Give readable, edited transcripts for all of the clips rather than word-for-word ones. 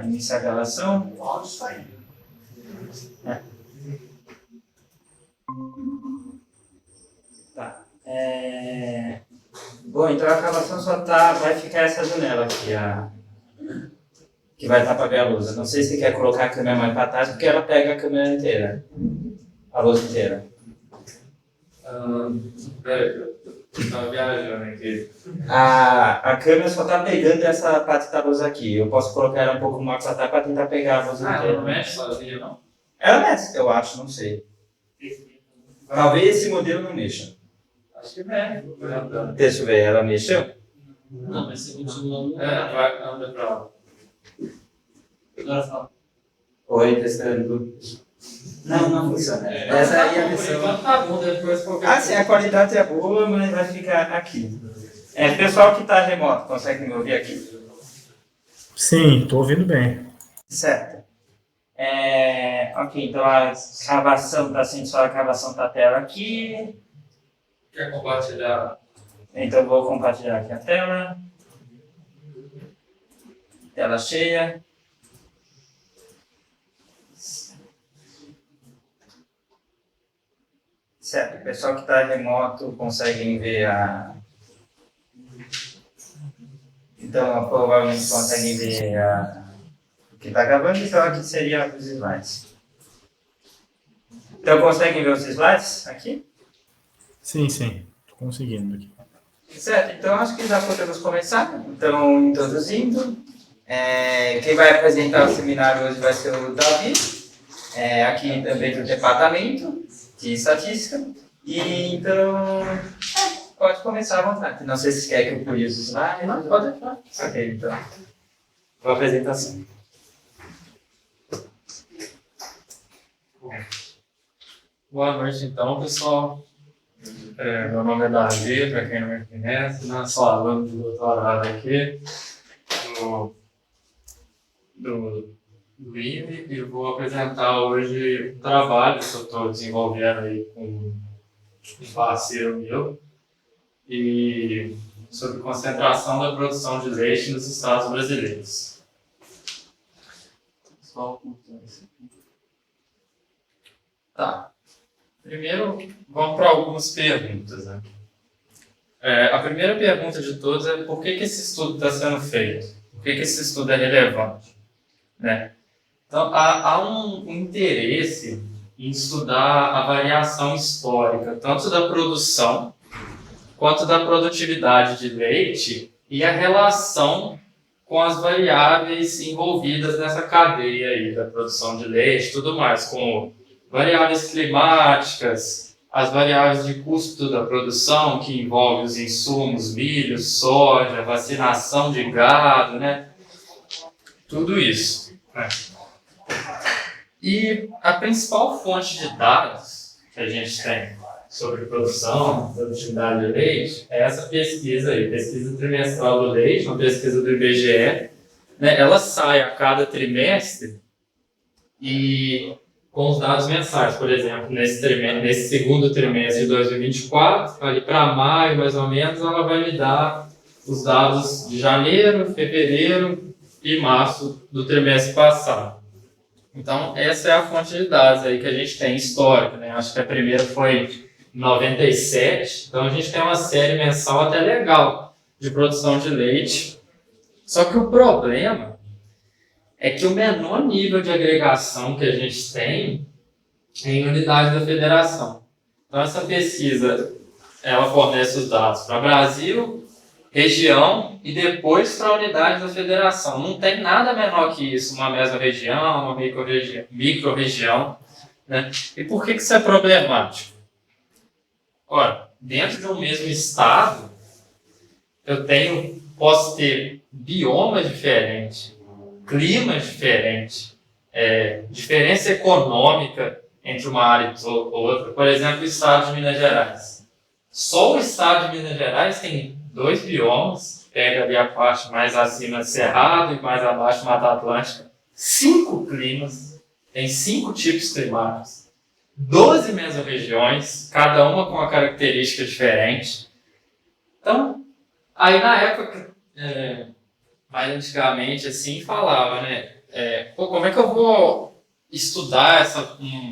iniciar a gravação. Tá. Bom, então a gravação só vai ficar essa janela aqui, que vai estar para ver a luz. Eu não sei se quer colocar a câmera mais para trás, porque ela pega a câmera inteira, a luz inteira. Peraí, eu estava viajando aqui. A câmera só está pegando essa parte da luz aqui. Eu posso colocar ela um pouco mais para trás para tentar pegar a luz inteira. Ela não mexe sozinha, não? Ela mexe, eu acho, não sei. Talvez esse modelo não mexa. Acho que mexe. Deixa eu ver, ela mexeu? Não, mas você continua. Vai, anda pra lá. Agora fala. Oi, testando. Não funciona. Essa aí é a versão. Então tá bom, depois qualquer Ah, sim, a qualidade é boa, mas vai ficar aqui. Pessoal que está remoto, consegue me ouvir aqui? Sim, estou ouvindo bem. Certo. Ok, então a gravação está sendo só a gravação da tela aqui. Quer compartilhar? Então vou compartilhar aqui a tela. Tela cheia. Certo, o pessoal que está remoto conseguem ver Então, provavelmente conseguem ver o que está gravando, então aqui seria os slides. Então, conseguem ver os slides aqui? Sim, estou conseguindo aqui. Certo, então acho que já podemos começar. Então, introduzindo. Quem vai apresentar o seminário hoje vai ser o Davi, aqui também do departamento de estatística. E então, pode começar à vontade. Não sei se quer que eu pule os slides. Não, pode deixar. Ok, então. Boa apresentação. Boa noite, então, pessoal. Meu nome é Davi, para quem não me conhece, né? Sou aluno de doutorado aqui do INE e vou apresentar hoje um trabalho que eu estou desenvolvendo aí com um parceiro meu e sobre concentração da produção de leite nos estados brasileiros. Só ocultando isso aqui. Tá. Primeiro, vamos para algumas perguntas, né? A primeira pergunta de todas é por que esse estudo está sendo feito? Por que esse estudo é relevante? Né? Então, há um interesse em estudar a variação histórica, tanto da produção quanto da produtividade de leite e a relação com as variáveis envolvidas nessa cadeia aí da produção de leite e tudo mais, como variáveis climáticas, as variáveis de custo da produção, que envolvem os insumos, milho, soja, vacinação de gado, né? Tudo isso. Né? E a principal fonte de dados que a gente tem sobre produção, produtividade de leite, é essa pesquisa aí, pesquisa trimestral do leite, uma pesquisa do IBGE. Né? Ela sai a cada trimestre e com os dados mensais, por exemplo, nesse segundo trimestre de 2024, ali para maio, mais ou menos, ela vai me dar os dados de janeiro, fevereiro e março do trimestre passado. Então, essa é a fonte de dados aí que a gente tem histórica, né? Acho que a primeira foi em 97, então a gente tem uma série mensal até legal de produção de leite. Só que o problema é que o menor nível de agregação que a gente tem é em unidade da federação. Então, essa pesquisa, ela fornece os dados para Brasil, região e depois para a unidade da federação. Não tem nada menor que isso, uma mesorregião, uma micro-região. Né? E por que isso é problemático? Ora, dentro de um mesmo estado, posso ter biomas diferentes, climas diferentes, diferença econômica entre uma área e outra. Por exemplo, o estado de Minas Gerais. Só o estado de Minas Gerais tem 2 biomas, pega ali a parte mais acima de Cerrado e mais abaixo Mata Atlântica. 5 climas, tem 5 tipos climáticos, 12 mesorregiões, cada uma com uma característica diferente. Então, aí na época, mais antigamente, assim, falava, né? como é que eu vou estudar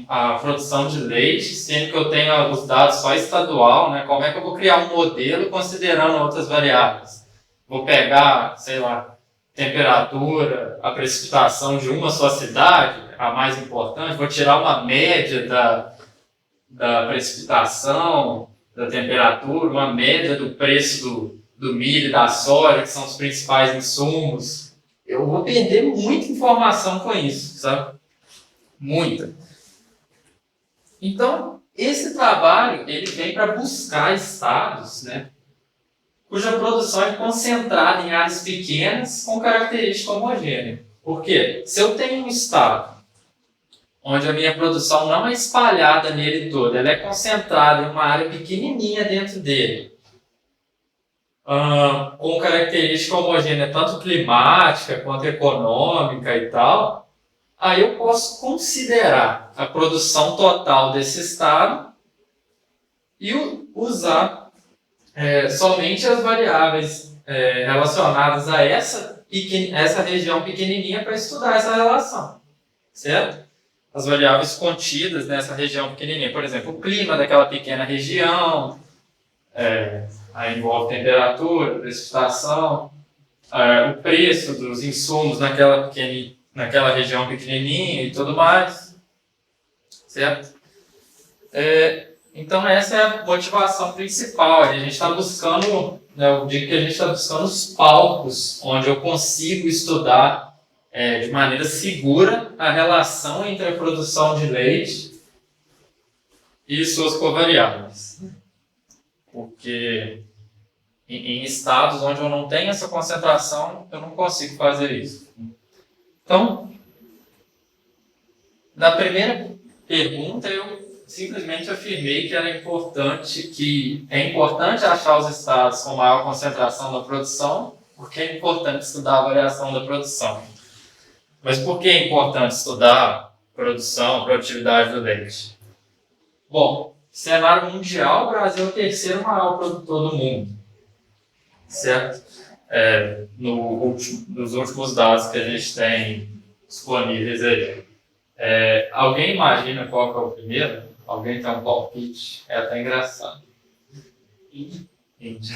a produção de leite, sendo que eu tenho os dados só estadual, né? Como é que eu vou criar um modelo considerando outras variáveis? Vou pegar, sei lá, temperatura, a precipitação de uma só cidade, a mais importante, vou tirar uma média da precipitação, da temperatura, uma média do preço do milho e da soja, que são os principais insumos. Eu vou perder muita informação com isso, sabe? Muita. Então, esse trabalho ele vem para buscar estados, né, cuja produção é concentrada em áreas pequenas com característica homogênea. Por quê? Se eu tenho um estado onde a minha produção não é espalhada nele todo, ela é concentrada em uma área pequenininha dentro dele, com característica homogênea tanto climática quanto econômica e tal, aí eu posso considerar a produção total desse estado e usar somente as variáveis relacionadas a essa região pequenininha para estudar essa relação, certo? As variáveis contidas nessa região pequenininha, por exemplo, o clima daquela pequena região, aí envolve temperatura, precipitação, o preço dos insumos naquela região pequenininha e tudo mais, certo? Então essa é a motivação principal. A gente está buscando, né, eu digo que a gente está buscando os palcos onde eu consigo estudar de maneira segura a relação entre a produção de leite e suas covariáveis. Porque em estados onde eu não tenho essa concentração, eu não consigo fazer isso. Então, na primeira pergunta, eu simplesmente afirmei que é importante achar os estados com maior concentração da produção, porque é importante estudar a variação da produção. Mas por que é importante estudar produção, produtividade do leite? Bom, cenário mundial, o Brasil é o terceiro maior produtor do mundo, certo? Nos últimos dados que a gente tem disponíveis aí. Alguém imagina qual que é o primeiro? Alguém tem um palpite? É até engraçado. Índia.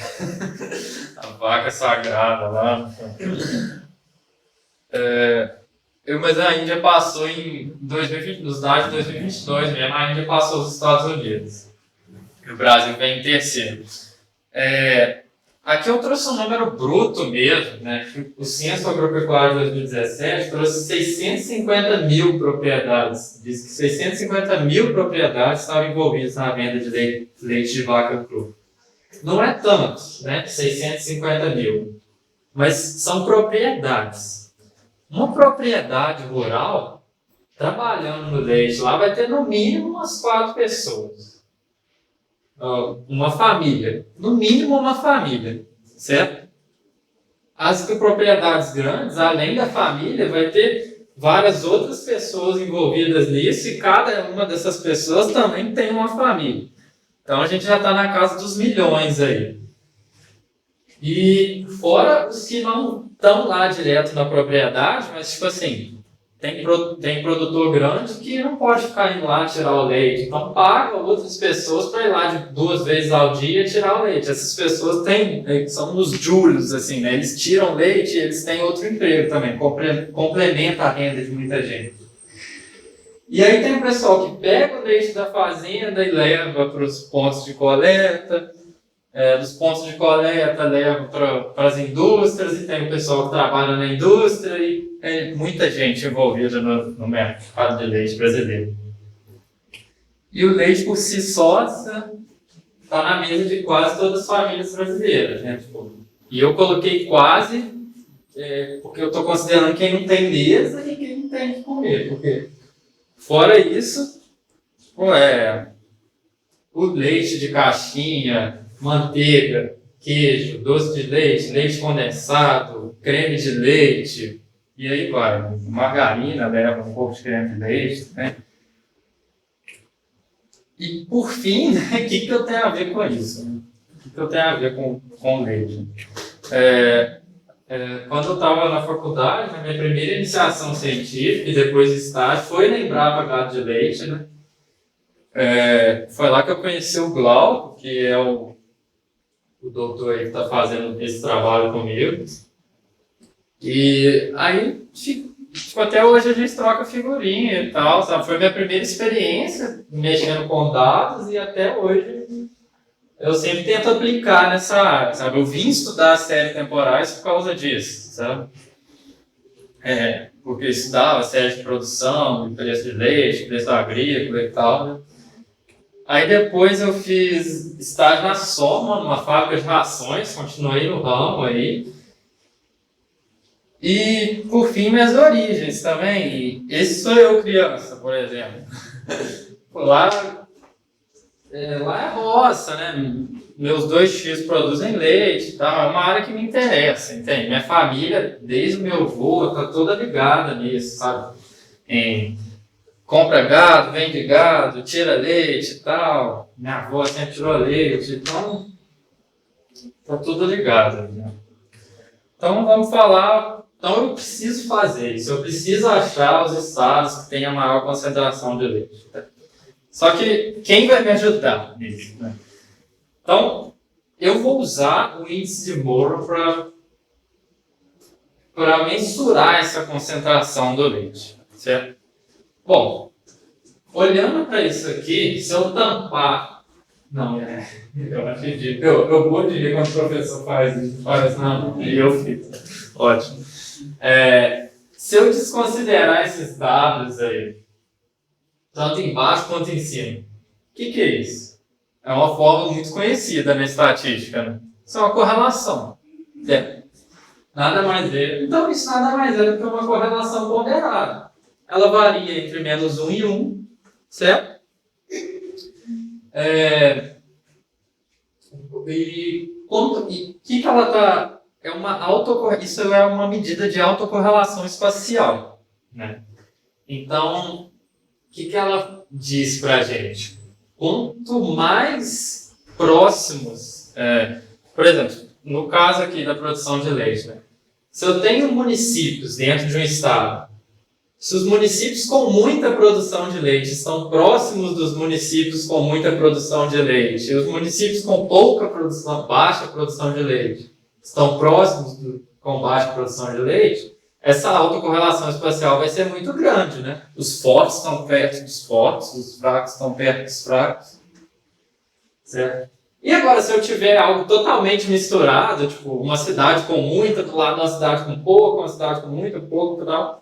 A vaca sagrada lá. Mas a Índia passou nos dados de 2022 mesmo, a Índia passou os Estados Unidos. O Brasil vem em terceiro. Aqui eu trouxe um número bruto mesmo, né? O Censo Agropecuário de 2017 trouxe 650 mil propriedades. Diz que 650 mil propriedades estavam envolvidas na venda de leite de vaca cru. Não é tanto, né? 650 mil. Mas são propriedades. Uma propriedade rural, trabalhando no leite lá, vai ter no mínimo umas 4 pessoas. Uma família. No mínimo uma família, certo? As propriedades grandes, além da família, vai ter várias outras pessoas envolvidas nisso e cada uma dessas pessoas também tem uma família. Então a gente já está na casa dos milhões aí. E fora os que não estão lá direto na propriedade, mas tipo assim, tem produtor grande que não pode ficar indo lá tirar o leite, então paga outras pessoas para ir lá 2 vezes ao dia tirar o leite. Essas pessoas são os júlios, assim, né? Eles tiram leite e eles têm outro emprego também, complementa a renda de muita gente. E aí tem o pessoal que pega o leite da fazenda e leva para os pontos de coleta, dos pontos de coleta leva para as indústrias, e tem o pessoal que trabalha na indústria e muita gente envolvida no mercado de leite brasileiro. E o leite por si só está na mesa de quase todas as famílias brasileiras, né? E eu coloquei quase, porque eu estou considerando quem não tem mesa e quem não tem que comer, porque fora isso, o leite de caixinha, manteiga, queijo, doce de leite, leite condensado, creme de leite, e aí vai. Margarina leva um pouco de creme de leite, né? E por fim, né, o que eu tenho a ver com isso? O que eu tenho a ver com leite? Quando eu estava na faculdade, na minha primeira iniciação científica e depois estágio, foi na Embrapa Gado de Leite, né? Foi lá que eu conheci o Glauco, que é o doutor aí que está fazendo esse trabalho comigo. E aí, tipo, até hoje a gente troca figurinha e tal, sabe? Foi a minha primeira experiência mexendo com dados e até hoje eu sempre tento aplicar nessa área, sabe? Eu vim estudar séries temporais por causa disso, sabe? Porque eu estudava séries de produção, de preço de leite, preço agrícola e tal, né? Aí depois eu fiz estágio na Soma, numa fábrica de rações, continuei no ramo aí. E, por fim, minhas origens também. E esse sou eu criança, por exemplo. Lá é roça, né? Meus 2 tios produzem leite e tal. É uma área que me interessa, entende? Minha família, desde o meu avô, está toda ligada nisso, sabe? Compra gado, vende gado, tira leite e tal. Minha avó sempre tirou leite, então tá tudo ligado. Né? Então vamos falar. Então eu preciso fazer isso, eu preciso achar os estados que têm a maior concentração de leite. Só que quem vai me ajudar nisso? Né? Então eu vou usar o índice de Morrow para mensurar essa concentração do leite, certo? Bom, olhando para isso aqui, se eu tampar... Não, eu acredito. Eu vou dizer quando o professor faz isso. Faz, não, e eu fiz. Ótimo. Se eu desconsiderar esses dados aí, tanto embaixo quanto em cima, o que é isso? É uma fórmula muito conhecida na estatística, né? Isso é uma correlação. Nada mais é. Então, isso nada mais é do que uma correlação ponderada. Ela varia entre -1 e 1, certo? E o que ela está... Isso é uma medida de autocorrelação espacial. Né? Então, o que ela diz para a gente? Quanto mais próximos... por exemplo, no caso aqui da produção de leite, né? Se eu tenho municípios dentro de um estado, se os municípios com muita produção de leite estão próximos dos municípios com muita produção de leite, e os municípios com pouca produção, baixa produção de leite, estão próximos com baixa produção de leite, essa autocorrelação espacial vai ser muito grande, né? Os fortes estão perto dos fortes, os fracos estão perto dos fracos. Certo? E agora, se eu tiver algo totalmente misturado, tipo uma cidade com muita do lado de uma cidade com pouco, uma cidade com muito pouco e tal,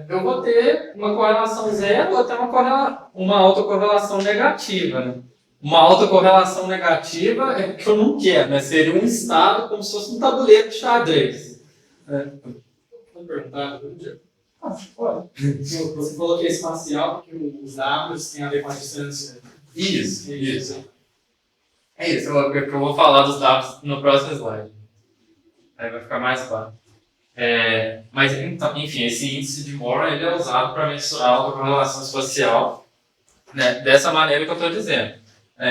eu vou ter uma correlação zero ou até uma autocorrelação negativa. Né? Uma autocorrelação negativa é o que eu não quero, né? Seria um estado como se fosse um tabuleiro de xadrez. Vou perguntar, pode. Você falou que é espacial, porque os dados têm a ver com a distância. Isso. É isso, eu vou falar dos dados no próximo slide. Aí vai ficar mais claro. Mas, então, enfim, esse índice de Morrow ele é usado para mensurar a correlação espacial, né, dessa maneira que eu estou dizendo.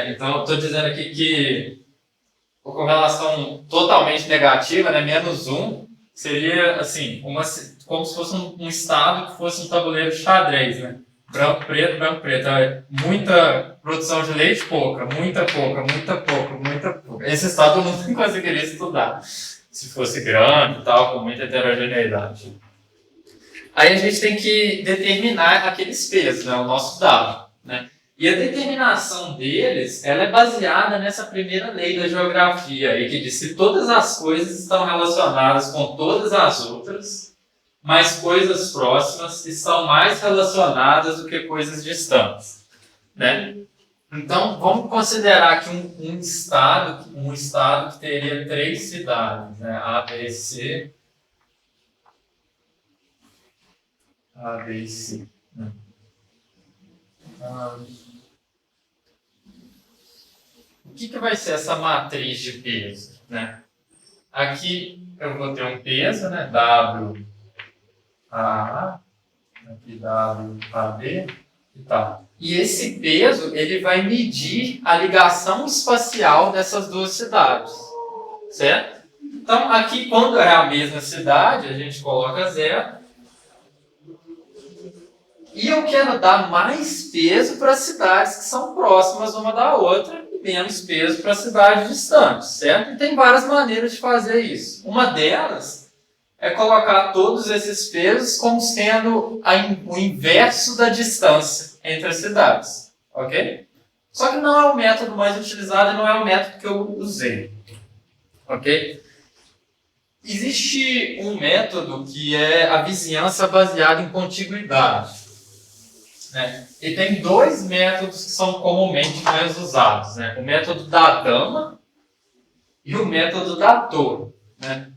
Então, eu estou dizendo aqui que a correlação totalmente negativa, né, -1, seria assim, como se fosse um estado que fosse um tabuleiro de xadrez, né? Branco, preto, branco, preto. Muita produção de leite, pouca, muita pouca, muita pouca, muita pouca. Esse estado eu não conseguiria estudar. Se fosse grande e tal, com muita heterogeneidade. Aí a gente tem que determinar aqueles pesos, né, o nosso dado. Né? E a determinação deles ela é baseada nessa primeira lei da geografia, aí, que diz que todas as coisas estão relacionadas com todas as outras, mas coisas próximas estão mais relacionadas do que coisas distantes. Né? Então, vamos considerar que um estado que teria 3 cidades, né? A, B, C, Né? O que vai ser essa matriz de peso? Né? Aqui eu vou ter um peso, né? W, A, aqui W, AB e tal. E esse peso ele vai medir a ligação espacial dessas duas cidades, certo? Então, aqui, quando é a mesma cidade, a gente coloca 0. E eu quero dar mais peso para as cidades que são próximas uma da outra e menos peso para as cidades distantes, certo? E tem várias maneiras de fazer isso. Uma delas é colocar todos esses pesos como sendo o inverso da distância entre as cidades, ok? Só que não é o método mais utilizado e não é o método que eu usei, ok? Existe um método que é a vizinhança baseada em contiguidade. Né? E tem 2 métodos que são comumente mais usados. Né? O método da dama e o método da torre. Né?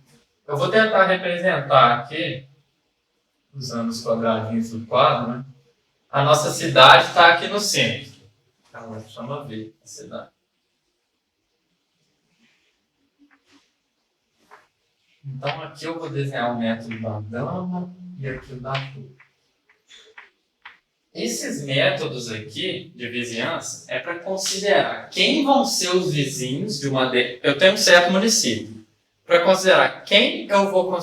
Eu vou tentar representar aqui, usando os quadradinhos do quadro, né? A nossa cidade está aqui no centro. Agora, chama ver a cidade. Então aqui eu vou desenhar o método da dama e aqui o da torre. Esses métodos aqui de vizinhança é para considerar quem vão ser os vizinhos de uma... Eu tenho um certo município. Para considerar quem eu vou...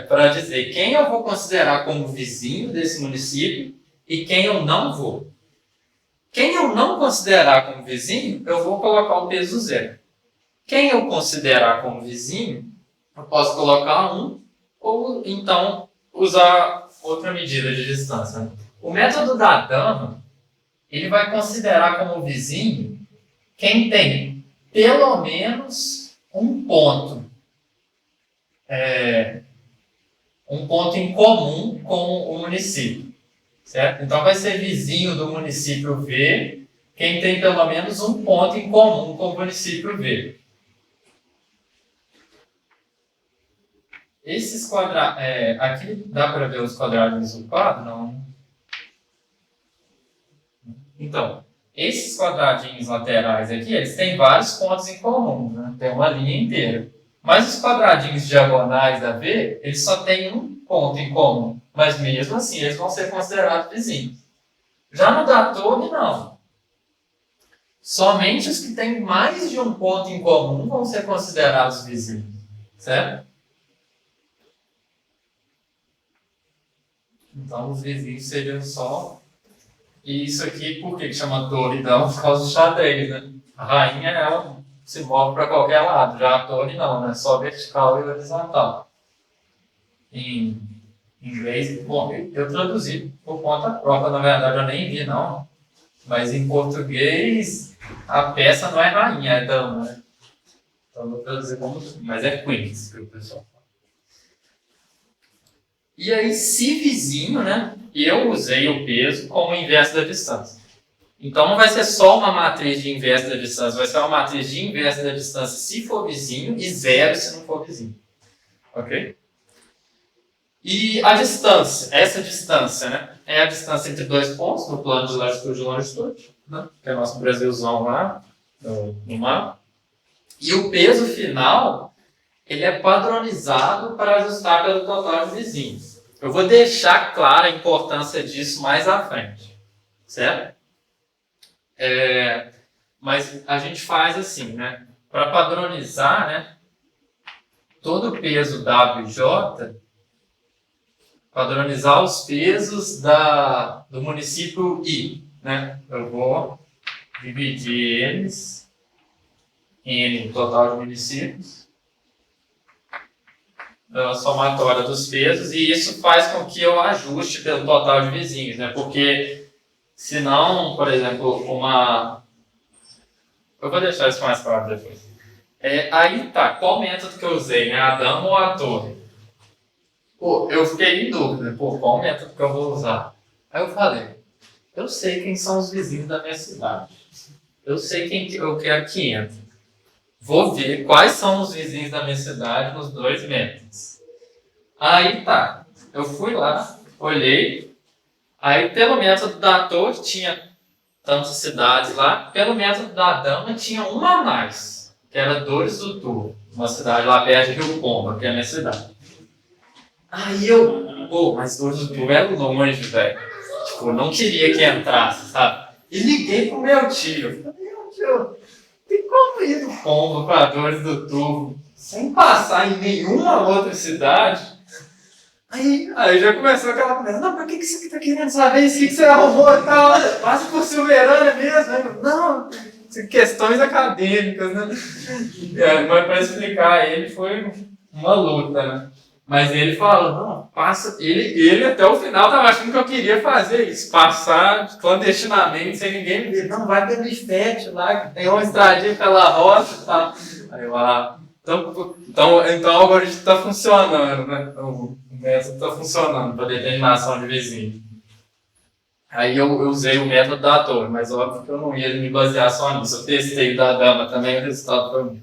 para dizer quem eu vou considerar como vizinho desse município e quem eu não vou. Quem eu não considerar como vizinho, eu vou colocar o peso 0. Quem eu considerar como vizinho, eu posso colocar 1 ou então usar outra medida de distância. Né? O método da dama, ele vai considerar como vizinho quem tem pelo menos um ponto em comum com o município, certo? Então vai ser vizinho do município V quem tem pelo menos um ponto em comum com o município V. Esses quadrados, aqui dá para ver os quadradinhos do quadro? Não. Então, esses quadradinhos laterais aqui, eles têm vários pontos em comum, né? Tem uma linha inteira. Mas os quadradinhos diagonais da V, eles só têm um ponto em comum. Mas mesmo assim, eles vão ser considerados vizinhos. Já no da torre, não. Somente os que têm mais de um ponto em comum vão ser considerados vizinhos. Certo? Então, os vizinhos seriam só... E isso aqui, por que chama torre? Então, por causa do xadrez, né? A rainha, ela se move para qualquer lado. Já a torre, não, né? Só vertical e horizontal. Em inglês, bom, eu traduzi por conta própria, na verdade, eu nem vi, não. Mas em português, a peça não é rainha, é dama, né? Então, eu vou traduzir como... Mas é queens, que o pessoal fala. E aí, se vizinho, né? Eu usei o peso como inverso da distância. Então, não vai ser só uma matriz de inverso da distância, vai ser uma matriz de inverso da distância se for vizinho e 0 se não for vizinho. Ok? E a distância, essa distância, né? É a distância entre 2 pontos no plano de latitude e longitude, né? Que é o nosso Brasilzão lá no mapa. E o peso final, ele é padronizado para ajustar pelo total de vizinhos. Eu vou deixar clara a importância disso mais à frente, certo? Mas a gente faz assim, né? Para padronizar, né? Todo o peso WJ, padronizar os pesos do município I, né? Eu vou dividir eles em total de municípios, a somatória dos pesos, e isso faz com que eu ajuste pelo total de vizinhos, né? Porque senão, por exemplo, eu vou deixar isso mais claro depois. Aí tá, qual método que eu usei, né? A dama ou a torre? Pô, eu fiquei em dúvida, qual método que eu vou usar? Aí eu falei, eu sei quem são os vizinhos da minha cidade. Eu sei quem eu quero que entre. Vou ver quais são os vizinhos da minha cidade nos 2 métodos. Aí tá, eu fui lá, olhei, aí pelo método da torre tinha tantas cidades lá, pelo método da dama tinha uma a mais, que era Dores do Turvo, uma cidade lá perto de Rio Pomba, que é a minha cidade. Aí mas Dores do Turvo é longe, velho. Tipo, eu não queria que entrasse, sabe? E liguei pro meu tio. Falei, meu tio, tem como ir do Pomba para Dores do Turvo? sem passar em nenhuma outra cidade. Aí já começou aquela conversa. Não, mas o que você tá querendo saber? Isso que você arrumou e tal? Passa por Silverânia mesmo. Aí eu, não, questões acadêmicas, né? Mas para explicar a ele foi uma luta, né? Mas ele fala, não, passa. Ele até o final tava achando que eu queria fazer isso, passar clandestinamente, sem ninguém me ver. Não, vai pelo Ifete lá, que tem uma estradinha pela roça e tal. Aí eu, então o algoritmo está funcionando, né? O método está funcionando para determinação de vizinho. Aí eu usei o método da torre, mas óbvio que eu não ia me basear só nisso. Eu testei o da dama também, o resultado foi o mesmo.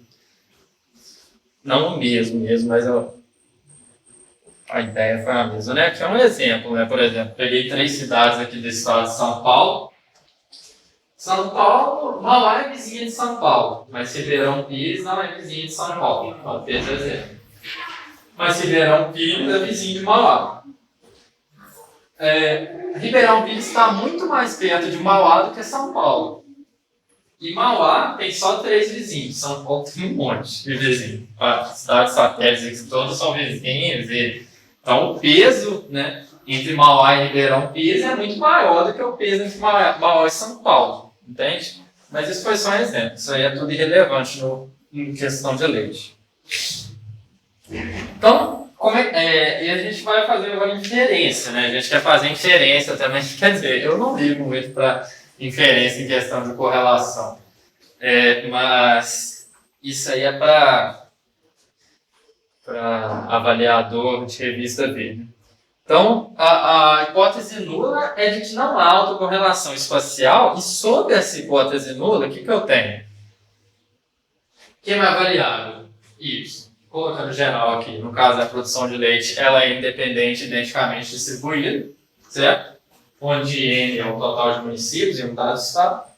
Não o mesmo, mas a ideia foi a mesma, né? Aqui é um exemplo, né? Por exemplo, peguei 3 cidades aqui do estado de São Paulo. São Paulo, Mauá é vizinha de São Paulo, mas Ribeirão Pires não é vizinha de São Paulo. Então, fez exemplo. Mas Ribeirão Pires é vizinho de Mauá. Ribeirão Pires está muito mais perto de Mauá do que São Paulo. E Mauá tem só 3 vizinhos. São Paulo tem um monte de vizinhos. Cidades satélites que todos são vizinhos. Então o peso, né, entre Mauá e Ribeirão Pires é muito maior do que o peso entre Mauá e São Paulo. Entende? Mas isso foi só um exemplo. Isso aí é tudo irrelevante em questão de leite. Então, e a gente vai fazer agora inferência, né? A gente quer fazer inferência também. Quer dizer, eu não ligo muito para inferência em questão de correlação. Mas isso aí é para avaliador de revista ver. Então, a hipótese nula é de que não há autocorrelação espacial, e sob essa hipótese nula, o que eu tenho? Quem é variável? Y. Colocando geral aqui, no caso da produção de leite, ela é independente, identicamente distribuída, certo? Onde N é o total de municípios em um dado estado.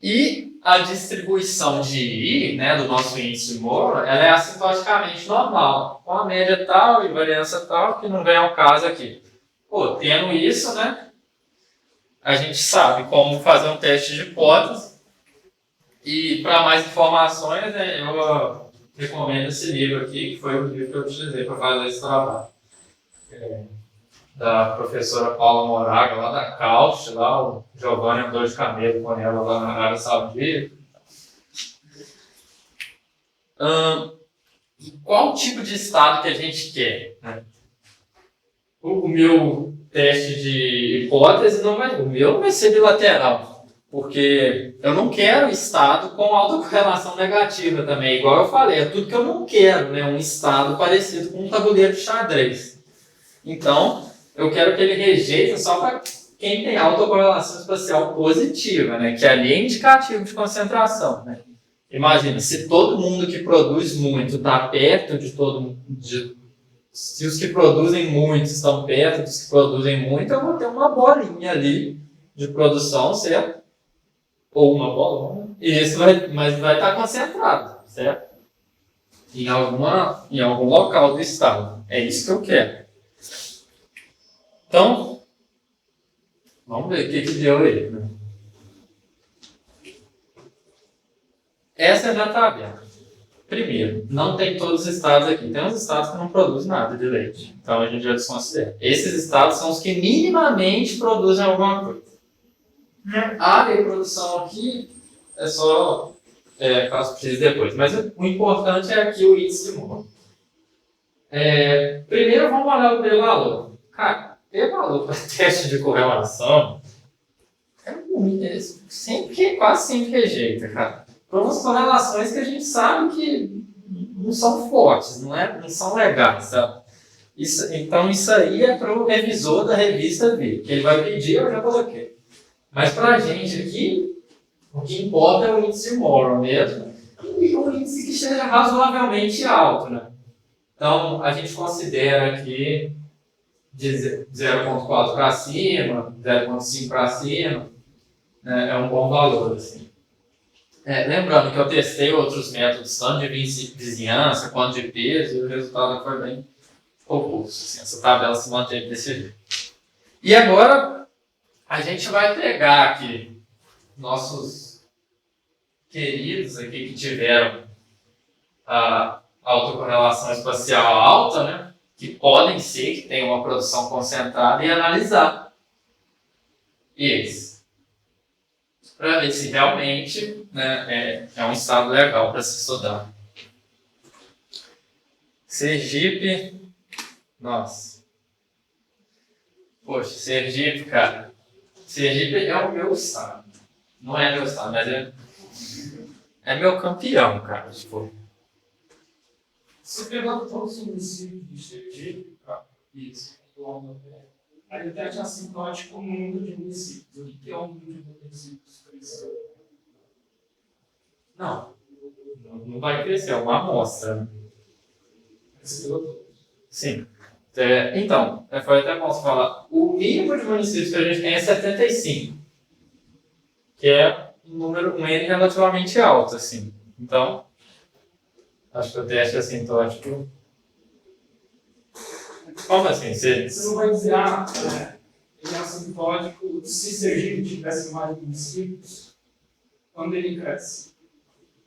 E a distribuição de I, né, do nosso índice Moore, ela é assintoticamente normal, com a média tal e variância tal, que não vem ao caso aqui. Tendo isso, né, a gente sabe como fazer um teste de hipótese. E para mais informações, né, eu recomendo esse livro aqui, que foi o livro que eu utilizei para fazer esse trabalho. Da professora Paula Moraga, lá da Cauch, lá o Giovanni andou de camelo com ela lá na Arábia Saudita. Qual tipo de estado que a gente quer? Né? O meu teste de hipótese o meu vai ser bilateral, porque eu não quero estado com autocorrelação negativa também, igual eu falei, é tudo que eu não quero, né? Um estado parecido com um tabuleiro de xadrez. Então, eu quero que ele rejeite só para quem tem autocorrelação espacial positiva, né? Que ali é indicativo de concentração. Né? Imagina, se todo mundo que produz muito está perto de todo mundo, se os que produzem muito estão perto dos que produzem muito, eu vou ter uma bolinha ali de produção, certo? Ou uma bola, mas vai estar concentrado, certo? Em algum local do estado. É isso que eu quero. Então, vamos ver o que deu aí. Né? Essa já está aberta. Primeiro, não tem todos os estados aqui. Tem uns estados que não produzem nada de leite. Então a gente já desconsidera. Esses estados são os que minimamente produzem alguma coisa. A reprodução aqui é só caso precise depois. Mas o importante é aqui o índice de Moore. Primeiro vamos olhar o p-valor. Cara, p-valor para teste de correlação quase sempre rejeita, cara. Por umas correlações que a gente sabe que não são fortes, não são legais, sabe? Então isso aí é para o revisor da revista ver. Que ele vai pedir, eu já coloquei. Mas para a gente aqui, o que importa é o índice Moore mesmo, e um índice que esteja razoavelmente alto, né? Então, a gente considera aqui de 0,4 para cima, 0,5 para cima, né, é um bom valor, assim. Lembrando que eu testei outros métodos, tanto de vizinhança quanto de peso, e o resultado foi bem robusto. Assim, essa tabela se manteve desse jeito. E agora, a gente vai pegar aqui nossos queridos aqui que tiveram a autocorrelação espacial alta, né? Que podem ser que tenham uma produção concentrada e analisar eles. Para ver se realmente, né, é um estado legal para se estudar. Sergipe, nossa. Poxa, Sergipe, cara. Sergipe é o meu estado. Não é meu estado, mas é meu campeão, cara. Tipo. Se pegar todos os municípios de Sergipe, isso, aí ele teste assintótico no número de municípios. O que é o número de municípios? Não vai crescer, é uma amostra. Né? Sim. Então, foi até bom você falar. O mínimo de municípios que a gente tem é 75, que é um N relativamente alto, assim. Então, acho que o teste assintótico. Como assim? Você não vai dizer, ele é assintótico se Sergipe tivesse mais municípios, quando ele cresce.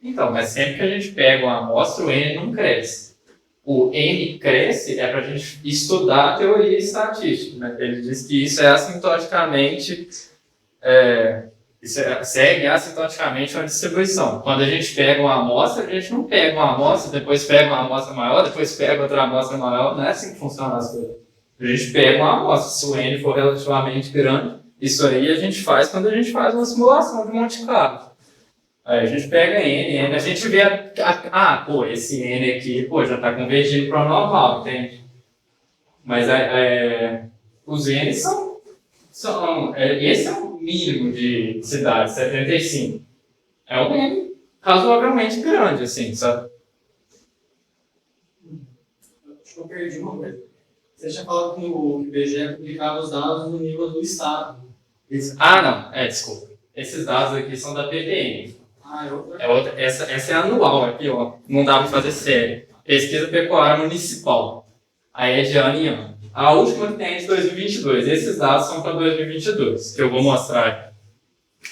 Então, mas sempre que a gente pega uma amostra, o N não cresce. O N cresce é para a gente estudar a teoria estatística. Né? Ele diz que isso é assintoticamente, segue assintoticamente uma distribuição. Quando a gente pega uma amostra, a gente não pega uma amostra, depois pega uma amostra maior, depois pega outra amostra maior. Não é assim que funcionam as coisas. A gente pega uma amostra. Se o N for relativamente grande, isso aí a gente faz quando a gente faz uma simulação de Monte Carlo. Aí a gente pega N, a gente vê, esse N aqui, já está convergindo para o normal, entende? Mas os N esse é o mínimo de cidades, 75. É um N razoavelmente grande, assim, sabe? Acho que eu perdi uma coisa. Você tinha falado que o IBGE publicava os dados no nível do estado. Isso. Não, desculpa. Esses dados aqui são da PPN. Essa é anual aqui, ó. Não dá para fazer série. Pesquisa pecuária municipal. Aí é de ano em ano. A última que tem é de 2022. Esses dados são para 2022, que eu vou mostrar aqui.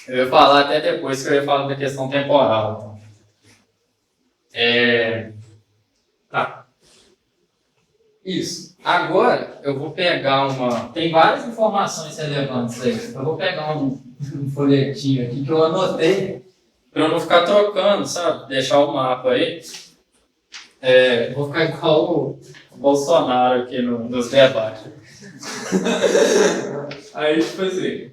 Eu ia falar até depois que eu ia falar da questão temporal. Então. Tá. Isso. Agora eu vou pegar uma. Tem várias informações relevantes aí. Eu vou pegar um folhetinho aqui que eu anotei. Para eu não ficar trocando, sabe? Deixar o mapa aí. Vou ficar igual o Bolsonaro aqui nos debates. Aí, tipo assim,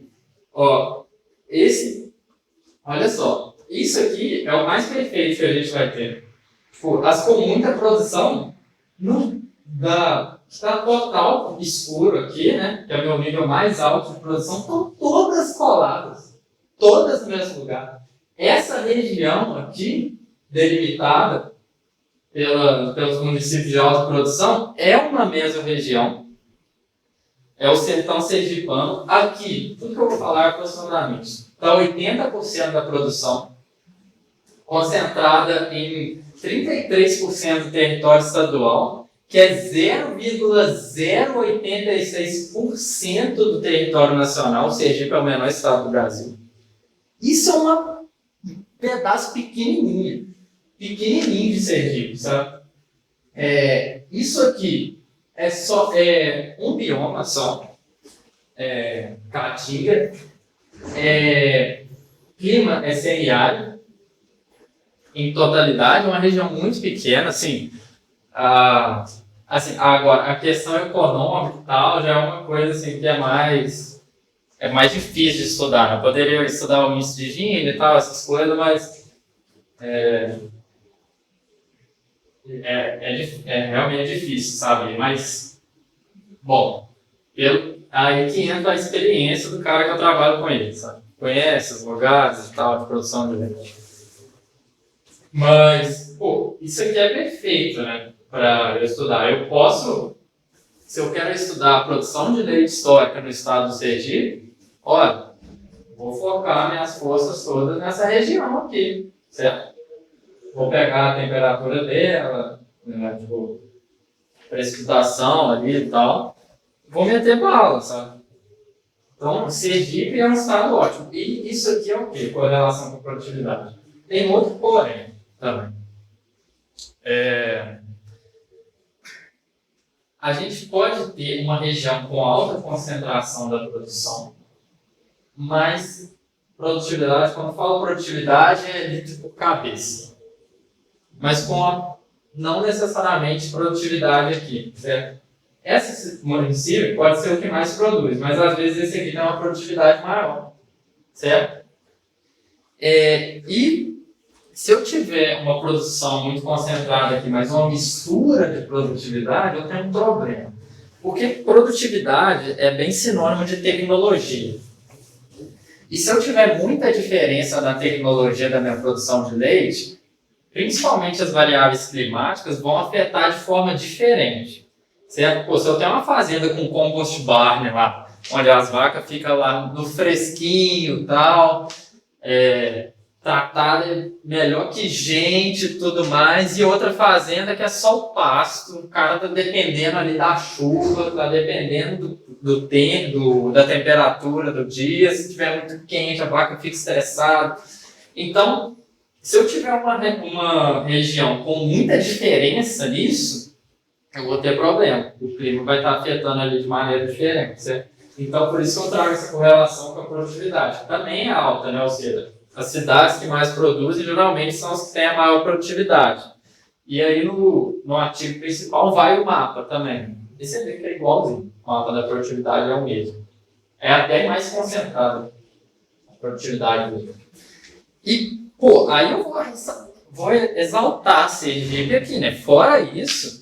olha só, isso aqui é o mais perfeito que a gente vai ter. Tipo, as com muita produção, está total escuro aqui, né? Que é o meu nível mais alto de produção, estão todas coladas. Todas no mesmo lugar. Essa região aqui, delimitada pelos municípios de alta produção, é uma mesma região. É o sertão sergipano. Aqui, tudo que eu vou falar é aproximadamente. Está 80% da produção concentrada em 33% do território estadual, que é 0,086% do território nacional. O Sergipe é o menor estado do Brasil. Isso é um pedaço pequenininho de Sergipe, sabe? Isso aqui é um bioma só, Caatinga, clima é semiárido, em totalidade, uma região muito pequena, assim, agora, a questão econômica e tal já é uma coisa assim, que é mais difícil de estudar. Eu poderia estudar o índice de Gini e tal, essas coisas, mas realmente difícil, sabe? Mas, bom, aí que entra a experiência do cara que eu trabalho com ele, sabe? Conhece os lugares e tal, de produção de leite. Mas, isso aqui é perfeito, né? Para eu estudar. Eu posso, se eu quero estudar a produção de leite histórica no estado do Sergipe, vou focar minhas forças todas nessa região aqui, certo? Vou pegar a temperatura dela, né, precipitação ali e tal, vou meter bala, sabe? Então, Sergipe é um estado ótimo. E isso aqui é o quê? Correlação com produtividade. Tem outro porém também. A gente pode ter uma região com alta concentração da produção, mas produtividade, quando eu falo produtividade, é litro por cabeça. Mas não necessariamente produtividade aqui, certo? Esse município pode ser o que mais produz, mas às vezes esse aqui tem uma produtividade maior, certo? E se eu tiver uma produção muito concentrada aqui, mas uma mistura de produtividade, eu tenho um problema. Porque produtividade é bem sinônimo de tecnologia. E se eu tiver muita diferença na tecnologia da minha produção de leite, principalmente as variáveis climáticas vão afetar de forma diferente. Certo? Pô, se eu tenho uma fazenda com compost barn lá, onde as vacas ficam lá no fresquinho e tal, tratada melhor que gente e tudo mais, e outra fazenda que é só o pasto, o cara tá dependendo ali da chuva, tá dependendo do tempo, da temperatura do dia, se tiver muito quente a vaca fica estressada. Então, se eu tiver uma região com muita diferença nisso, eu vou ter problema. O clima vai estar afetando ali de maneira diferente, certo? Então, por isso que eu trago essa correlação com a produtividade. Também é alta, né? Ou seja, as cidades que mais produzem geralmente são as que têm a maior produtividade. E aí no artigo principal vai o mapa também. E você vê que é igualzinho. O mapa da produtividade é o mesmo. É até mais concentrado a produtividade dele. E, aí eu vou exaltar a Sergipe aqui, né? Fora isso,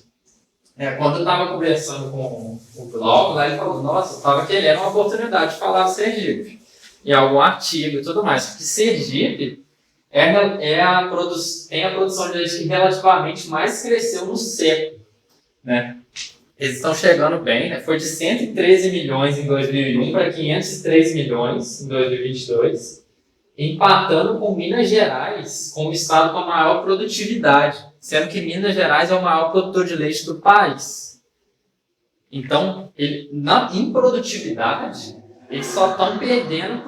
quando eu estava conversando com o Glauco, lá ele falou, nossa, eu estava querendo uma oportunidade de falar de Sergipe, em algum artigo e tudo mais, porque Sergipe tem a produção de leite que relativamente mais cresceu no século, né? Eles estão chegando bem, né? Foi de 113 milhões em 2001 para 503 milhões em 2022, empatando com Minas Gerais como o estado com a maior produtividade, sendo que Minas Gerais é o maior produtor de leite do país. Então, em produtividade, eles só estão perdendo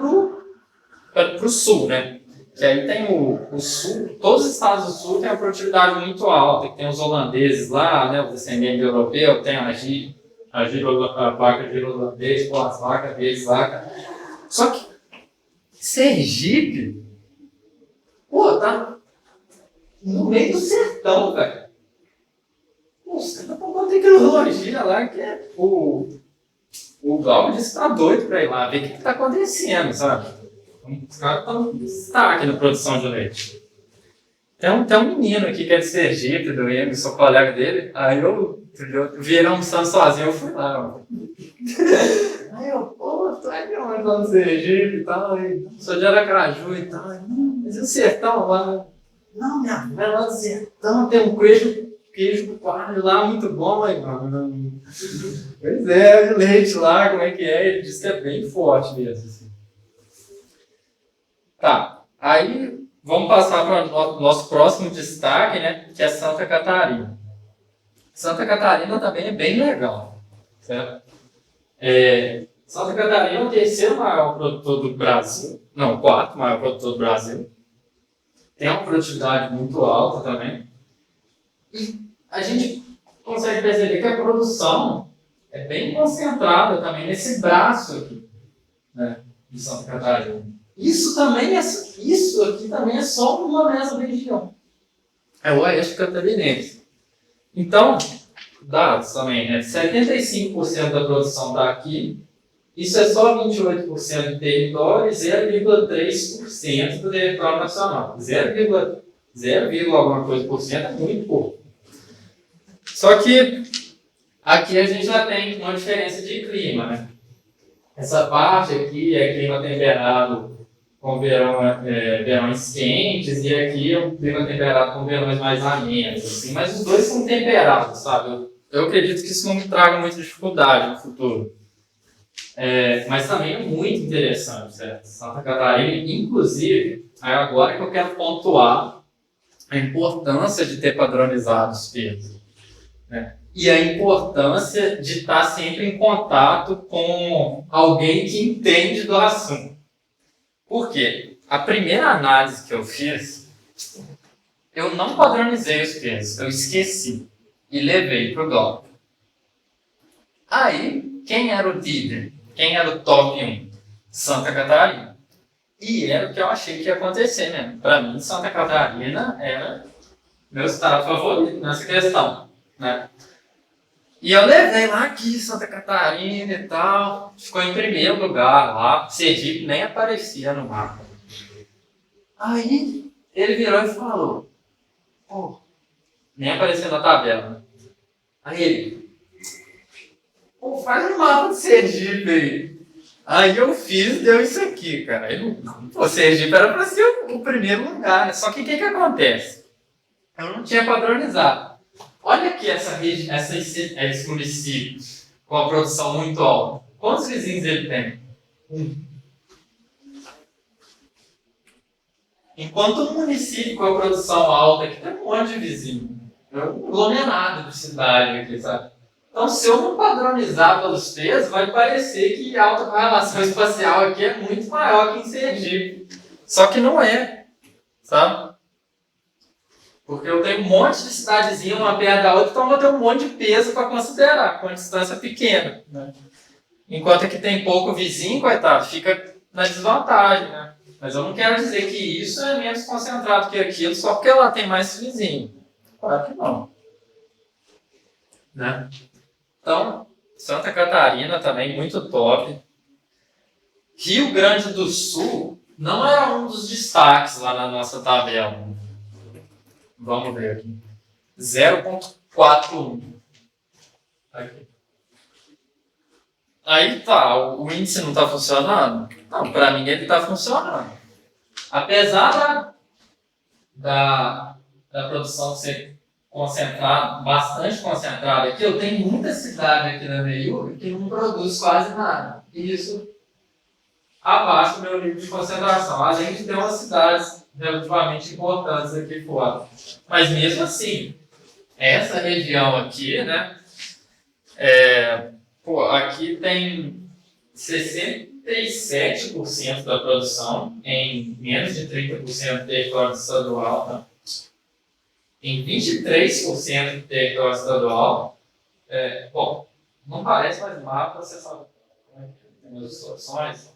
para o sul, né? Que aí tem o sul, todos os estados do sul têm uma produtividade muito alta, que tem os holandeses lá, né? O descendente europeu, tem a vaca de holandês, as vacas deles lá. Só que Sergipe, tá no meio do sertão, velho. Os caras estão com tecnologia lá que o Glauco disse que tá doido pra ir lá ver o que tá acontecendo, sabe? Os caras estão destaque na produção de leite. Tem um menino aqui que é de Sergipe, do Emi, sou colega dele. Aí eu vi ele almoçando sozinho, eu fui lá, mano. Aí eu, tô aqui onde lá no Sergipe e tal, sou de Aracaju e tal. Mas e o sertão lá? Não, minha mãe, lá no sertão tem um queijo coalho lá muito bom, aí, mano. Pois é, o leite lá, como é que é? Ele disse que é bem forte mesmo, assim. Tá, aí vamos passar para o nosso próximo destaque, né? Que é Santa Catarina. Santa Catarina também é bem legal, certo? Santa Catarina é o terceiro maior produtor do Brasil, não, o quarto maior produtor do Brasil. Tem uma produtividade muito alta também. E a gente consegue perceber que a produção é bem concentrada também nesse braço aqui, né, de Santa Catarina. Isso aqui também é só uma mesma região. É o Oeste Catarinense. Então, dados também, 75% da produção está aqui. Isso é só 28% do território e 0,3% do território nacional. 0, alguma coisa por cento é muito pouco. Só que aqui a gente já tem uma diferença de clima, né? Essa parte aqui é clima temperado com verões quentes, e aqui é um clima temperado com verões mais amenos, assim, mas os dois são temperados, sabe? Eu acredito que isso não me traga muita dificuldade no futuro. Mas também é muito interessante, certo? Santa Catarina, inclusive, agora que eu quero pontuar a importância de ter padronizado os pesos, né? E a importância de estar sempre em contato com alguém que entende do assunto. Por quê? A primeira análise que eu fiz eu não padronizei os pesos, eu esqueci e levei para o DOP. Aí, quem era o líder? Quem era o top 1? Santa Catarina. E era o que eu achei que ia acontecer mesmo. Para mim, Santa Catarina era meu estado favorito nessa questão, né? E eu levei lá aqui Santa Catarina e tal, ficou em primeiro lugar lá, Sergipe nem aparecia no mapa. Aí ele virou e falou, pô, nem apareceu na tabela, né? Aí ele, pô, faz um mapa de Sergipe aí. Aí eu fiz, deu isso aqui, cara. Aí, pô, Sergipe era pra ser o primeiro lugar, né? Só que o que acontece? Eu não tinha padronizado. Olha aqui esse município com a produção muito alta. Quantos vizinhos ele tem? Enquanto um município com a produção alta aqui tem um monte de vizinho. É um aglomerado de cidade aqui, sabe? Então, se eu não padronizar pelos pesos, vai parecer que a alta correlação espacial aqui é muito maior que em Sergipe. Só que não é, sabe? Porque eu tenho um monte de cidadezinha, uma perto da outra, então eu vou ter um monte de peso para considerar, com uma distância pequena, né? Enquanto aqui tem pouco vizinho, coitado, fica na desvantagem, né? Mas eu não quero dizer que isso é menos concentrado que aquilo só porque lá tem mais vizinho. Claro que não. Né? Então, Santa Catarina também, muito top. Rio Grande do Sul não era um dos destaques lá na nossa tabela. Vamos ver aqui. 0,41. Aqui. Aí tá, o índice não está funcionando? Não, para mim ele está funcionando. Apesar da produção ser concentrada, bastante concentrada aqui, eu tenho muita cidade aqui na Meiúca que não produz quase nada. E isso abaixa o meu nível de concentração, além de ter umas cidades relativamente importantes aqui fora. Mas mesmo assim, essa região aqui, né, aqui tem 67% da produção em menos de 30% do território estadual, né? Em 23% do território estadual. Não parece, mas mapa, você sabe como é que tem as opções.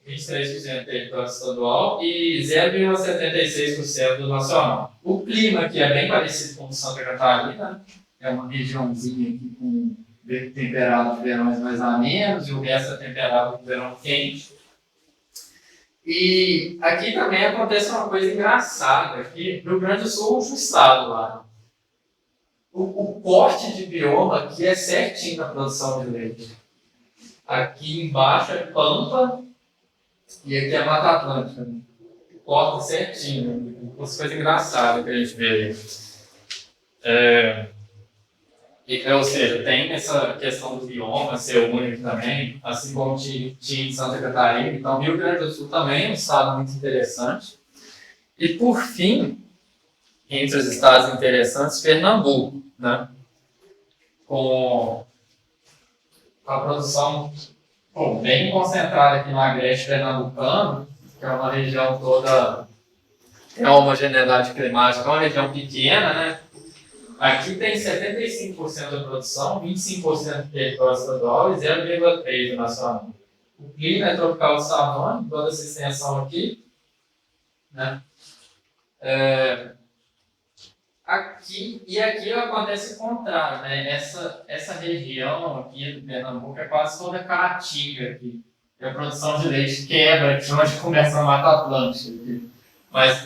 23% do território estadual e 0,76% do nacional. O clima aqui é bem parecido com o Santa Catarina, é uma regiãozinha aqui com temperado de verões mais a menos, e o resto é temperado de verão quente. E aqui também acontece uma coisa engraçada, aqui no Rio Grande do Sul, o estado lá. O corte de bioma aqui é certinho na produção de leite. Aqui embaixo é Pampa e aqui é Mata Atlântica. Corta certinho, uma coisa engraçada que a gente vê aí. Ou seja, tem essa questão do bioma ser único também, assim como tinha em Santa Catarina. Então, Rio Grande do Sul também é um estado muito interessante. E, por fim, entre os estados interessantes, Pernambuco, né? Com a produção bem concentrada aqui no agreste pernambucano, que é uma região toda, é uma homogeneidade climática, é uma região pequena, né? Aqui tem 75% da produção, 25% do território estadual e 0,3% do nacional. O clima é tropical de savana, toda essa extensão aqui, né? Aqui acontece o contrário, né? Essa região aqui do Pernambuco é quase toda caatinga aqui. E a produção de leite quebra aqui, onde começa a Mata Atlântica aqui. Mas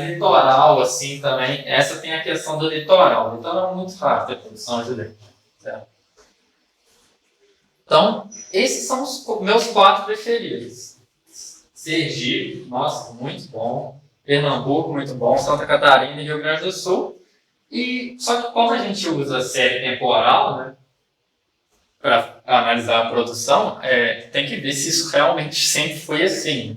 litoral, assim, também, essa tem a questão do litoral. Então é muito fácil a produção de leite. Certo? Então, esses são os meus 4 preferidos. Sergipe, nossa, muito bom. Pernambuco, muito bom. Santa Catarina e Rio Grande do Sul. Só que como a gente usa a série temporal, né, para analisar a produção, tem que ver se isso realmente sempre foi assim.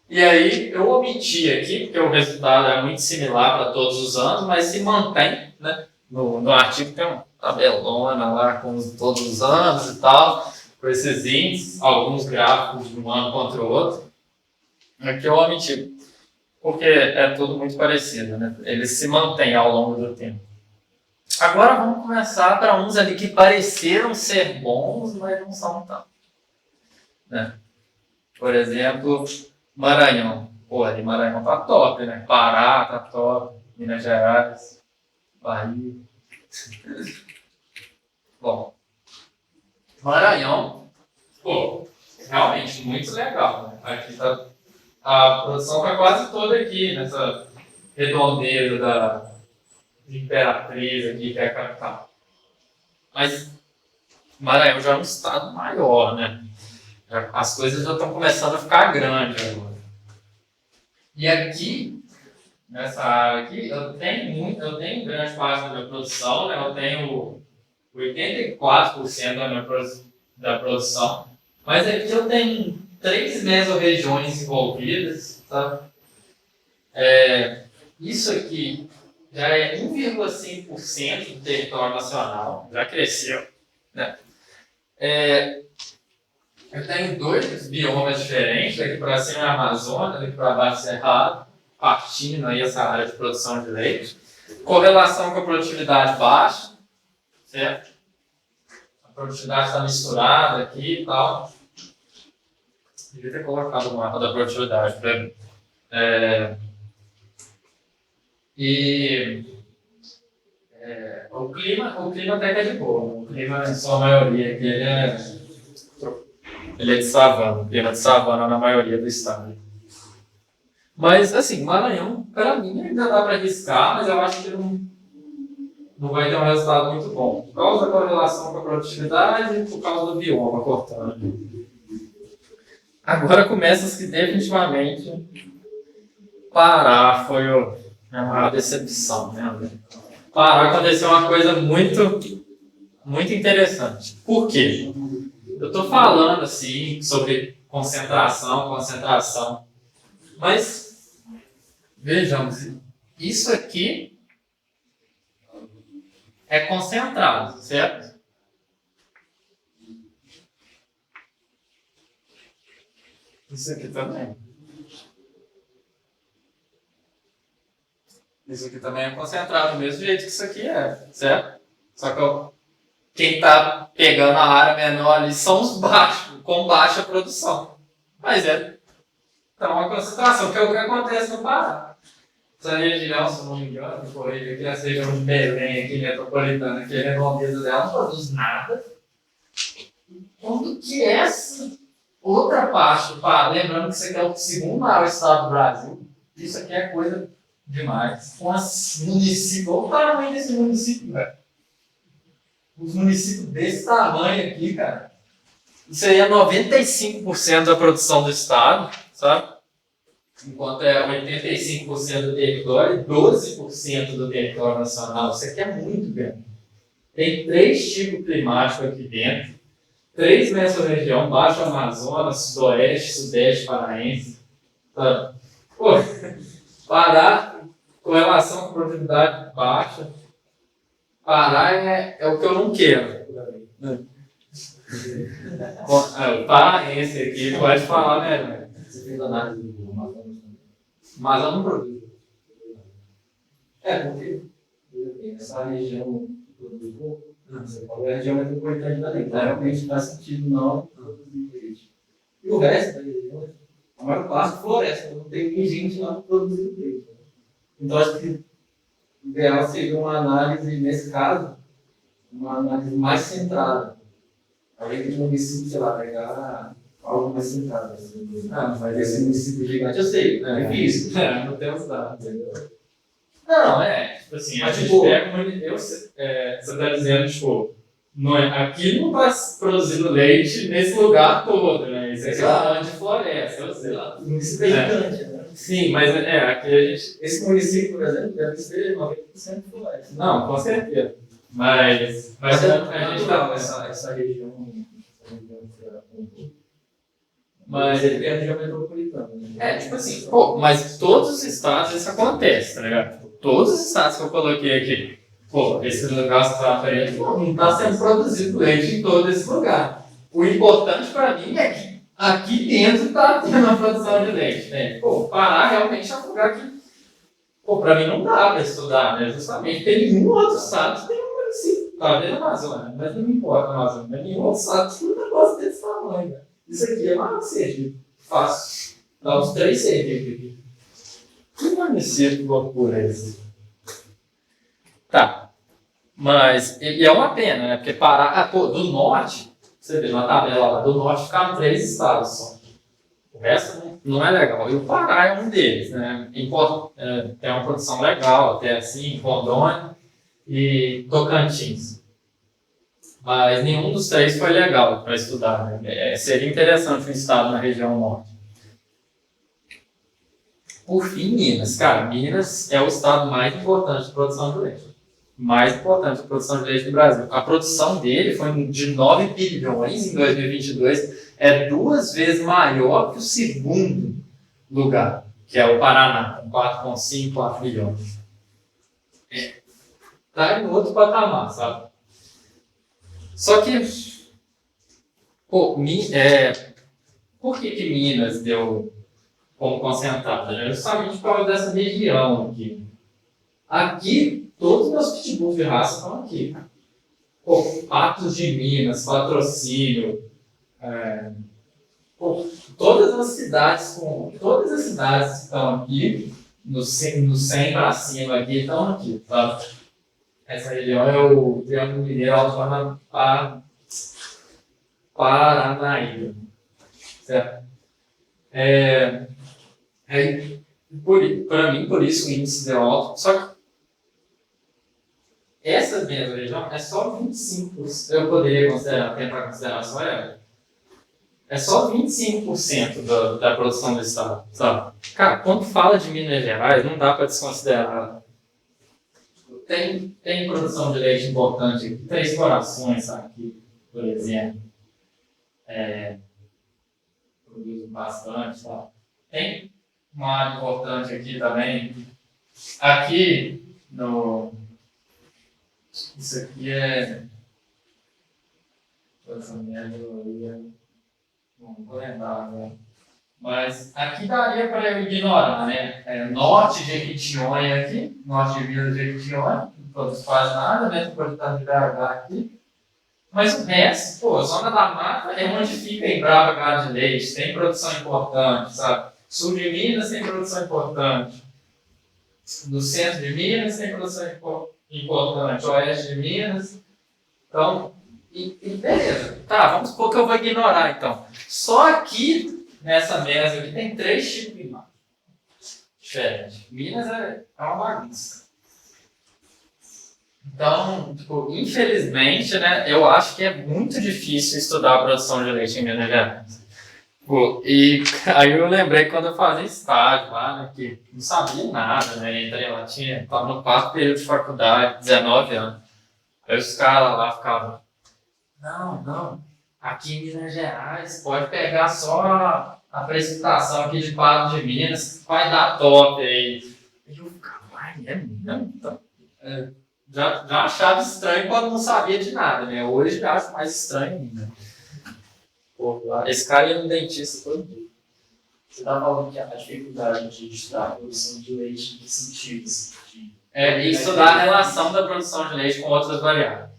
E aí eu omiti aqui, porque o resultado é muito similar para todos os anos, mas se mantém, né? No artigo tem uma tabelona lá com todos os anos e tal, com esses índices, alguns gráficos de um ano contra o outro. Aqui eu omiti. porque é tudo muito parecido, né? Eles se mantêm ao longo do tempo. Agora vamos começar para uns ali que pareceram ser bons, mas não são tanto. Né? Por exemplo, Maranhão. Pô, ali Maranhão tá top, né? Pará tá top. Minas Gerais. Bahia. Bom. Maranhão, pô, realmente muito legal, né? Aqui tá, a produção tá quase toda aqui, nessa redondeza de Imperatriz aqui, que é a capital. Mas Maranhão já é um estado maior, né? As coisas já estão começando a ficar grandes agora. E aqui, nessa área aqui, eu tenho grande parte da minha produção, né? Eu tenho 84% da produção, mas aqui eu tenho 3 mesorregiões envolvidas, tá? Isso aqui já é 1,5% do território nacional, já cresceu, né? Eu tenho 2 biomas diferentes, daqui para cima é a Amazônia, daqui para baixo é Cerrado, partindo aí essa área de produção de leite. Correlação com a produtividade baixa, certo? A produtividade está misturada aqui e tal. Devia ter colocado o mapa da produtividade para mim. O clima até que é de boa. O clima, em sua maioria, aqui, ele é de savana. O clima de savana na maioria do estado. Mas, assim, Maranhão, para mim, ainda dá para arriscar, mas eu acho que não vai ter um resultado muito bom. Por causa da correlação com a produtividade e por causa do bioma cortando. Agora começa as que definitivamente Pará foi a maior decepção, né, André? Pará aconteceu uma coisa muito, muito interessante. Por quê? Eu estou falando assim sobre concentração, mas vejamos, isso aqui é concentrado, certo? Isso aqui também. Isso aqui também é concentrado do mesmo jeito que isso aqui é, certo? Só que quem está pegando a área menor ali são os baixos, com baixa produção. Mas então uma concentração, que é o que acontece no Pará. Essa região, se não me engano, aqui essa região de Belém, aqui metropolitana, que é redondeza dela, não produz nada. Quando que essa outra parte do Pará, lembrando que isso aqui é o segundo maior estado do Brasil, isso aqui é coisa demais. Com os municípios, olha o tamanho desse município, velho. Os municípios desse tamanho aqui, cara. Isso aí é 95% da produção do estado, sabe? Enquanto é 85% do território e 12% do território nacional. Isso aqui é muito grande. Tem 3 tipos climáticos aqui dentro. 3 mesorregiões, Baixo Amazonas, Sudoeste, Sudeste Paraense. Sabe? Pô, Pará, com relação à produtividade baixa, Pará é o que eu não quero. O paraense aqui pode falar, né? Você fez análise do Amazonas também? Mas eu não produzo. Porque essa região que produz pouco, você falou, é a região metropolitana de Belém. Realmente faz sentido não produzir leite. E o resto da região, a maior parte é floresta, não tem nem gente lá produzindo leite. Então acho que o ideal seria uma análise, nesse caso, uma análise mais centrada. Além de município, sei lá, pegar algo mais centrado. Assim. Mas esse município gigante eu sei, é difícil. Não temos dados. Não, tipo assim, mas, a gente tipo, pega você está dizendo, tipo, aqui não está produzindo leite nesse lugar todo, né? Isso aqui é uma área de floresta, eu sei lá. O município é gigante, né? Sim, mas aqui a gente. Esse município, por exemplo, deve ser 90% floresta. Não, com certeza. Mas é a gente natural essa região. Mas ele é a região metropolitana. Né? tipo assim, mas todos os estados isso acontece, tá ligado? Todos os estados que eu coloquei aqui, esse lugar está não está sendo produzido leite em todo esse lugar. O importante para mim é que aqui dentro está tendo a produção de leite, né? Pô, Pará realmente é um lugar que, pô, para mim não dá para estudar, né? Justamente porque nenhum outro estado tem um município, talvez na Amazônia, mas não importa a Amazônia, mas nenhum outro estado tem um negócio desse tamanho, né? Isso aqui é mais Sergipe, fácil. Dá uns 3 Sergipe aqui. Que município que loucura é esse? Tá. Mas, e é uma pena, né? Porque Pará, pô, do norte, você vê na tabela lá, do norte ficaram 3 estados só. O resto não é legal. E o Pará é um deles, né? Tem uma produção legal, até assim, Rondônia e Tocantins. Mas nenhum dos 3 foi legal para estudar, né? Seria interessante um estado na região norte. Por fim, Minas. Cara, Minas é o estado mais importante de produção de leite. Mais importante de produção de leite do Brasil. A produção dele foi de 9 bilhões em 2022. É 2 vezes maior que o segundo lugar, que é o Paraná, com 4,5, 4 bilhões. Tá em outro patamar, sabe? Só que, pô, por que Minas deu como concentrada? Né? Justamente por causa dessa região aqui. Aqui, todos os meus pitbulls de raça estão aqui. Pô, Patos de Minas, Patrocínio, todas as cidades que estão aqui, no 100 para cima aqui, estão aqui, tá? Essa região é o Triângulo Mineiro Alto Paranaíba, certo? Para mim, por isso o índice deu alto. Só que essa mesma região é só 25%. Eu poderia tentar considerar só ela. É só 25% da produção do estado, sabe? Cara, quando fala de Minas Gerais, não dá para desconsiderar. Tem produção de leite importante aqui. 3 Corações aqui, por exemplo. Produz bastante, tá? Tem uma área importante aqui também. Aqui, isso aqui é... Não vou lembrar, né? Mas aqui daria para eu ignorar, né? Norte de Jequitinhonha aqui, norte de Minas de Jequitinhonha, não produz quase nada, metropolitano de BH aqui. Mas o resto, pô, zona da mata é onde fica Embrapa Gado de Leite, tem produção importante, sabe? Sul de Minas tem produção importante. No centro de Minas tem produção importante. Oeste de Minas. Então, beleza. Tá, vamos supor que eu vou ignorar então. Só aqui, nessa mesa aqui, tem 3 tipos de imagem diferentes. Minas é uma bagunça. Então, tipo, infelizmente, né, eu acho que é muito difícil estudar a produção de leite em Minas Gerais. E aí eu lembrei quando eu fazia estágio lá, né, que não sabia nada, né, entrei lá, estava no 4º período de faculdade, 19 anos. Aí os caras lá ficavam, não, aqui em Minas Gerais pode pegar só a precipitação aqui de Patos de Minas, vai dar top aí. E eu ficava, é mesmo? Então, já achava estranho quando não sabia de nada, né? Hoje já acho mais estranho ainda. Pô, esse cara ia no dentista todo dia. Você estava falando que a dificuldade de estudar a produção de leite em que sentidos? E estudar a relação da produção de leite com outras variáveis.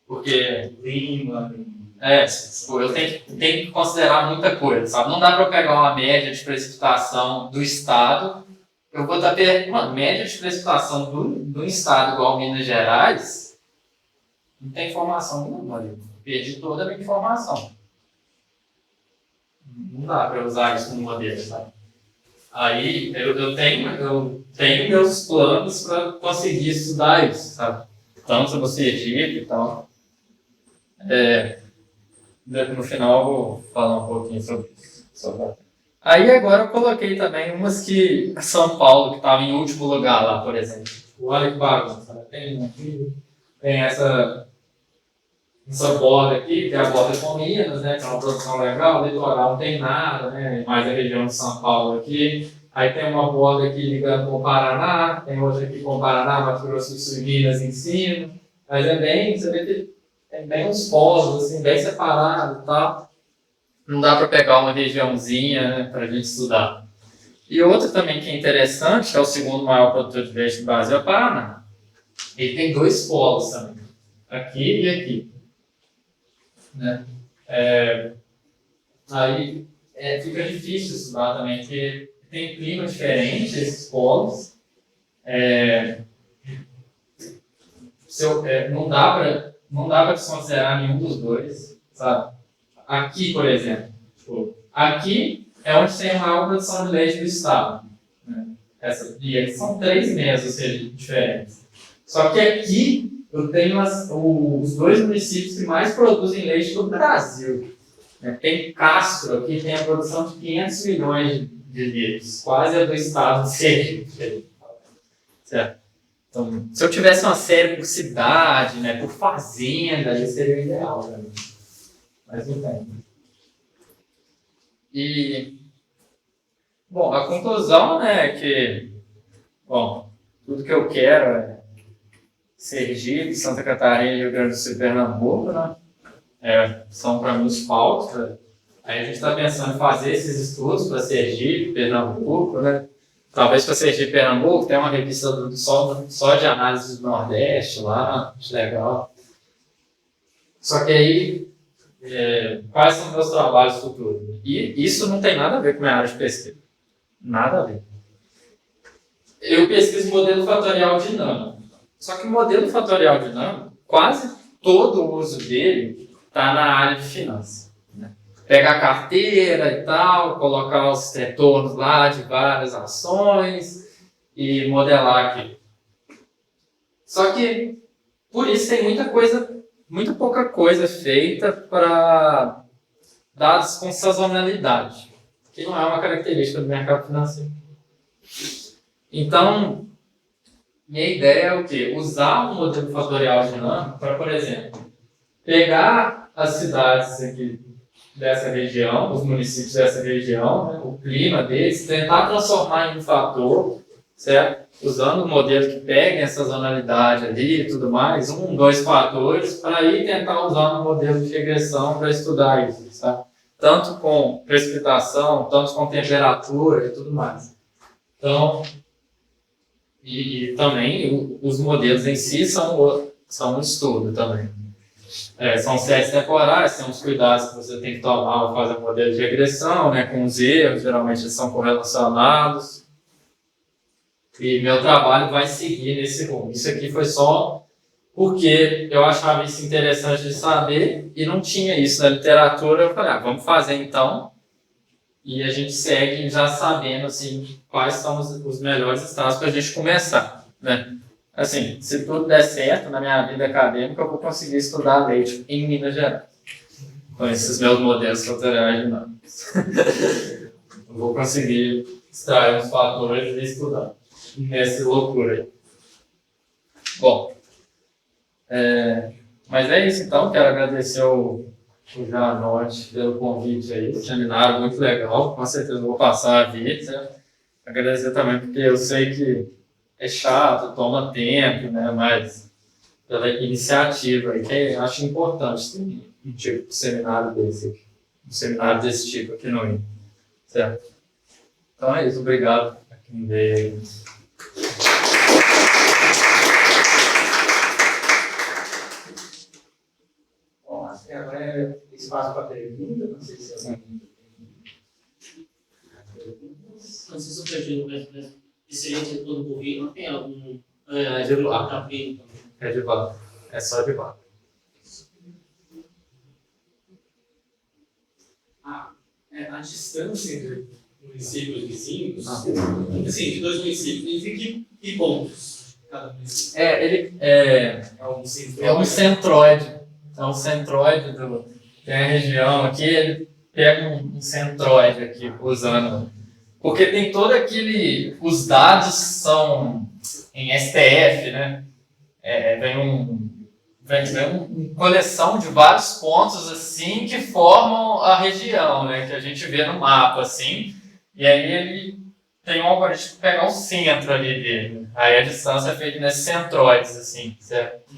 Porque clima. eu tenho que considerar muita coisa, sabe? Não dá para eu pegar uma média de precipitação do estado. Eu vou dar uma média de precipitação do estado igual Minas Gerais. Não tem informação nenhuma ali. Perdi toda a minha informação. Não dá para usar isso no modelo, sabe? Aí eu tenho meus planos para conseguir estudar isso, sabe? Tanto sobre o Sergipe e tal. No final eu vou falar um pouquinho sobre isso. Aí agora eu coloquei também umas que São Paulo, que estava em último lugar lá, por exemplo. Olha que bagunça, né? Tem essa borda aqui, que é a borda com Minas, né? Que é uma produção legal, o litoral não tem nada, né? Mais a região de São Paulo aqui. Aí tem uma borda aqui ligando com o Paraná, tem outra aqui com o Paraná, Mato Grosso do Sul e Minas em cima. Mas você vê que tem bem uns polos, assim, bem separados e tal. não dá para pegar uma regiãozinha, né, para a gente estudar. E outra também que é interessante, que é o segundo maior produtor de leite do Brasil, é o Paraná. Ele tem 2 polos também, aqui e aqui. Né? Aí fica difícil estudar também, porque tem clima diferente esses polos. Não dá para desconsiderar nenhum dos dois, sabe? Aqui, por exemplo, aqui é onde tem a maior produção de leite do estado. Né? E eles são 3 meses, ou seja, diferentes. Só que aqui eu tenho os 2 municípios que mais produzem leite do Brasil. Né? Tem Castro, aqui tem a produção de 500 milhões de litros, quase a do estado de Sergipe. Certo? Então, se eu tivesse uma série por cidade, né, por fazenda, isso seria o ideal para mim. Mas não tem. E, bom, a conclusão, né, é que, bom, tudo que eu quero é Sergipe, Santa Catarina, Rio Grande do Sul e Pernambuco, né, são para mim os palcos. Né? Aí a gente está pensando em fazer esses estudos para Sergipe, Pernambuco, né? Talvez para Sergipe, Pernambuco, tem uma revista só de análise do Nordeste lá, acho legal. Só que aí, quais são os meus trabalhos futuros? E isso não tem nada a ver com a minha área de pesquisa. Nada a ver. Eu pesquiso modelo fatorial dinâmico. Só que o modelo fatorial dinâmico, quase todo o uso dele está na área de finanças. Né? Pegar a carteira e tal, colocar os retornos lá de várias ações e modelar aqui. Só que, por isso, tem muita pouca coisa feita para dados com sazonalidade, que não é uma característica do mercado financeiro. Então, minha ideia é o quê? Usar um modelo fatorial dinâmico para, por exemplo, pegar as cidades aqui dessa região, os municípios dessa região, né, o clima deles, tentar transformar em um fator, certo? Usando um modelo que pegue essa sazonalidade ali e tudo mais, 1, 2 fatores, para aí tentar usar um modelo de regressão para estudar isso, sabe? Tanto com precipitação, tanto com temperatura e tudo mais. Então, e também os modelos em si são um estudo também. São séries temporais, tem uns cuidados que você tem que tomar ao fazer um modelo de regressão, né, com os erros, geralmente eles são correlacionados. E meu trabalho vai seguir nesse rumo. Isso aqui foi só porque eu achava isso interessante de saber e não tinha isso na literatura. Eu falei, vamos fazer então. E a gente segue já sabendo assim, quais são os melhores estados para a gente começar. Né? Assim, se tudo der certo na minha vida acadêmica, eu vou conseguir estudar leite em Minas Gerais. Com esses meus modelos fatoriais dinâmicos. Eu vou conseguir extrair uns fatores e estudar. Nessa loucura aí. Bom, mas é isso então. Quero agradecer o Janote pelo convite aí. Seminário muito legal. Com certeza vou passar a vir. Certo? Agradecer também porque eu sei que é chato, toma tempo, né? Mas pela iniciativa aí, que eu acho importante ter um tipo de seminário desse aqui. Um seminário desse tipo aqui no INE. Certo? Então é isso. Obrigado a quem veio. Bom, agora é espaço para pergunta, não sei se é Não sei se eu perdi, mas excelente todo o currículo, tem algum de vaga. capítulo? É de vaga. É só de vaga. A distância entre municípios vizinhos, assim, de 2 municípios, em que pontos cada município? É um centroide. É um centroide tem a região aqui, ele pega um centroide aqui, usando. Porque tem todo aquele. Os dados são em STF, né? Vem uma coleção de vários pontos assim que formam a região, né? Que a gente vê no mapa, assim. E aí ele tem um algoritmo que pega o centro ali dele. Aí a distância é feita nesses centroides, assim, certo?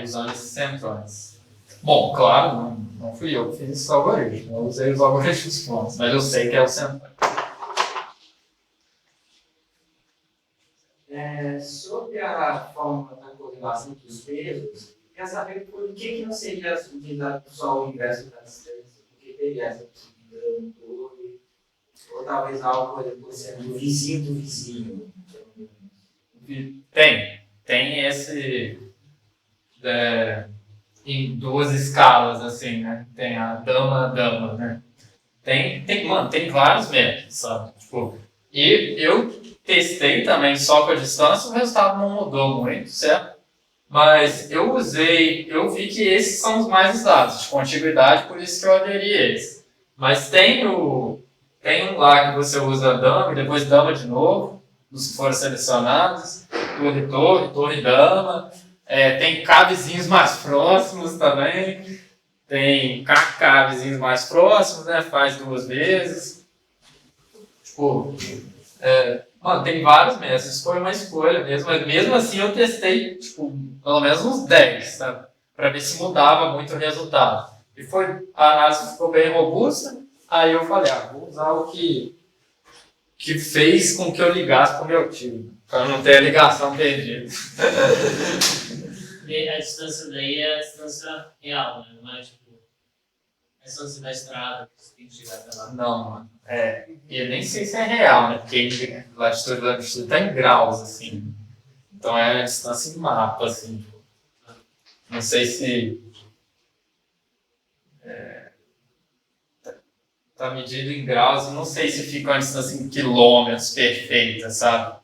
Usando esses centroides. Bom, claro, não fui eu que fiz esse algoritmo. Eu usei os algoritmos prontos, mas eu sei que é o central. Sobre a forma da correlação dos pesos, quer saber por que não seria utilizado só o inverso da distância? Porque teria essa possibilidade no torre, ou talvez algo por ser do vizinho do vizinho. Tem esse em duas escalas, assim, né? Tem a dama, né? Mano, tem vários métodos, sabe? Tipo, e eu testei também só com a distância, o resultado não mudou muito, certo? Mas eu vi que esses são os mais usados, de contiguidade, por isso que eu aderi a eles. Mas tem um lá que você usa dama e depois dama de novo, os que foram selecionados, torre, dama. Tem cavezinhos mais próximos também. Tem cavezinhos mais próximos, né? Faz 2 vezes. Tipo, mano, tem vários métodos. Isso foi uma escolha mesmo. Mas mesmo assim eu testei, tipo, pelo menos uns 10, sabe? Pra ver se mudava muito o resultado. E a análise ficou bem robusta. Aí eu falei, vou usar o que fez com que eu ligasse pro meu time. Pra não ter a ligação perdida. E a distância daí é a distância real, né? Não é tipo a distância da estrada que você tem que chegar até lá. Não, mano. E eu nem sei se é real, né? Porque latitude e longitude tá em graus, assim. Então é a distância em mapa, assim. Tipo. Não sei se. Tá medido em graus, não sei se fica uma distância em quilômetros perfeita, sabe?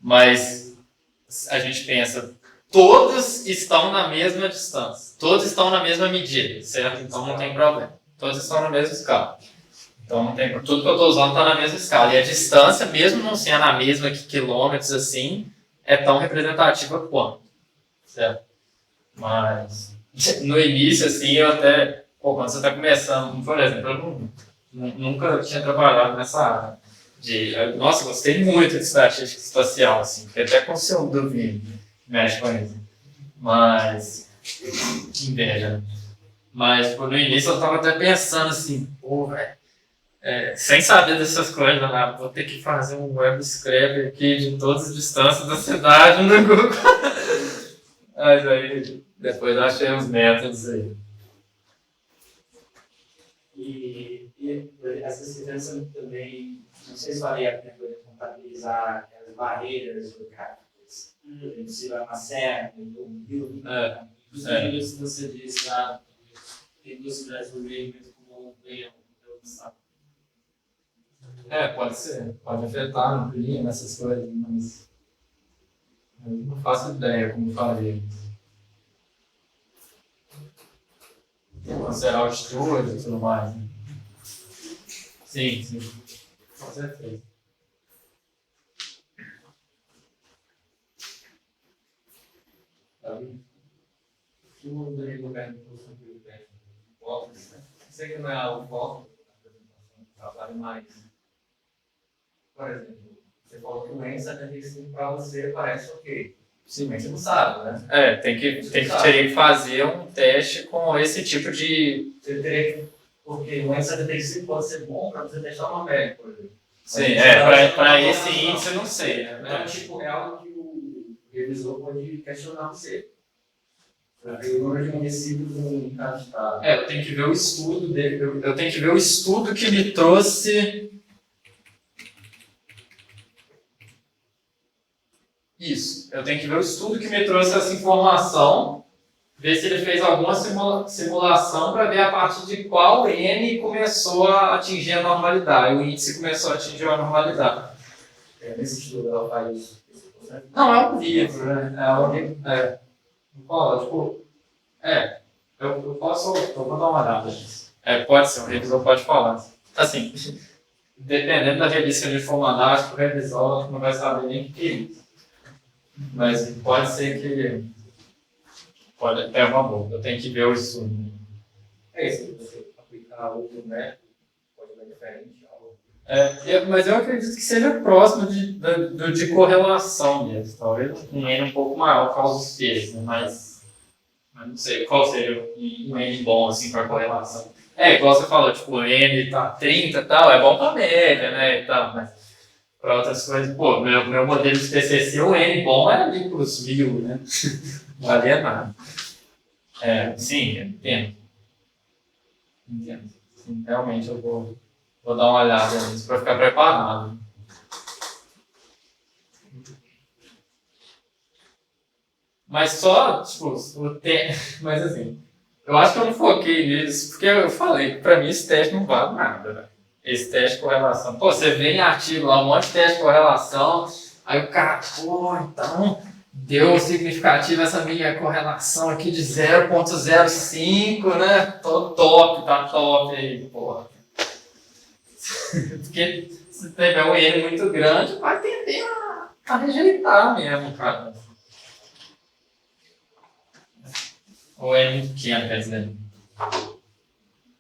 Mas a gente pensa, todos estão na mesma distância, todos estão na mesma medida, certo? Então não tem problema. Todos estão na mesma escala. Então não tem problema. Tudo que eu estou usando está na mesma escala. E a distância, mesmo não sendo a mesma que quilômetros assim, é tão representativa quanto, certo? Mas no início, assim, eu até... quando você está começando, por exemplo, eu nunca tinha trabalhado nessa área. Nossa, gostei muito de estatística espacial, assim, fiquei até com ciúme do vídeo, mexe com isso. Mas, inveja, né? Mas, tipo, no início eu tava até pensando assim, pô, velho, sem saber dessas coisas, né? Vou ter que fazer um web scraper aqui de todas as distâncias da cidade no Google. Mas aí, depois eu achei uns métodos aí. E essa segurança também, não sei se valia a pena contabilizar as barreiras geográficas. Se vai uma serra, um rio, Inclusive, se você diz lá, tem 2 cidades no meio, mesmo como um leão, então sabe. Pode ser. Pode afetar no clima, essas coisas, mas eu não faço ideia como fazer. Considerar altitude e tudo mais. Né? Sim. Com certeza. O lugar de produção que eu tenho, isso aqui não é algo volta da apresentação, trabalho mais. Por exemplo, você falou que o N75 para você parece ok. Sim, mas você não sabe, né? Teria que fazer um teste com esse tipo de... Você teria que. Porque o N75 pode ser bom para você testar uma média, por exemplo. Sim, para esse índice eu não sei, né? Então, tipo, é algo que o revisor pode questionar você. Porque o número de municípios em cada estado. Eu tenho que ver o estudo dele. Eu tenho que ver o estudo que me trouxe. Isso. Eu tenho que ver o estudo que me trouxe essa informação, ver se ele fez alguma simulação para ver a partir de qual N começou a atingir a normalidade, o índice começou a atingir a normalidade. Nesse estudo ela faz isso. Não, é um livro, né? Eu vou dar uma olhada nisso. Pode ser, o revisor pode falar. Assim, dependendo da revista que a gente for mandar, acho que o revisor não vai saber nem o que é isso. Mas pode ser que... É uma boa, eu tenho que ver o estudo. Se você aplicar outro método, pode dar diferente. Mas eu acredito que seja próximo de correlação mesmo. Talvez um N um pouco maior causa os pesos, né? Mas mas não sei qual seria um N bom, assim, para correlação. Igual você falou, tipo, o N tá 30 e tal, é bom pra média, né, e tal, mas para outras coisas, pô, meu modelo de TCC, o N bom era ali pros 1000, né? Não valia nada. Sim, eu entendo. Sim, realmente eu vou dar uma olhada nisso para ficar preparado. Mas só, tipo, mas assim, eu acho que eu não foquei nisso, porque eu falei, pra mim esse teste não vale nada, né? Esse teste de correlação. Pô, você vê em artigo lá, um monte de teste de correlação, aí o cara, pô, então deu significativo essa minha correlação aqui de 0,05, né? Tô top, tá top aí, porra. Porque se tiver um N muito grande, vai tender a rejeitar mesmo, cara. Ou é muito pequeno, quer dizer.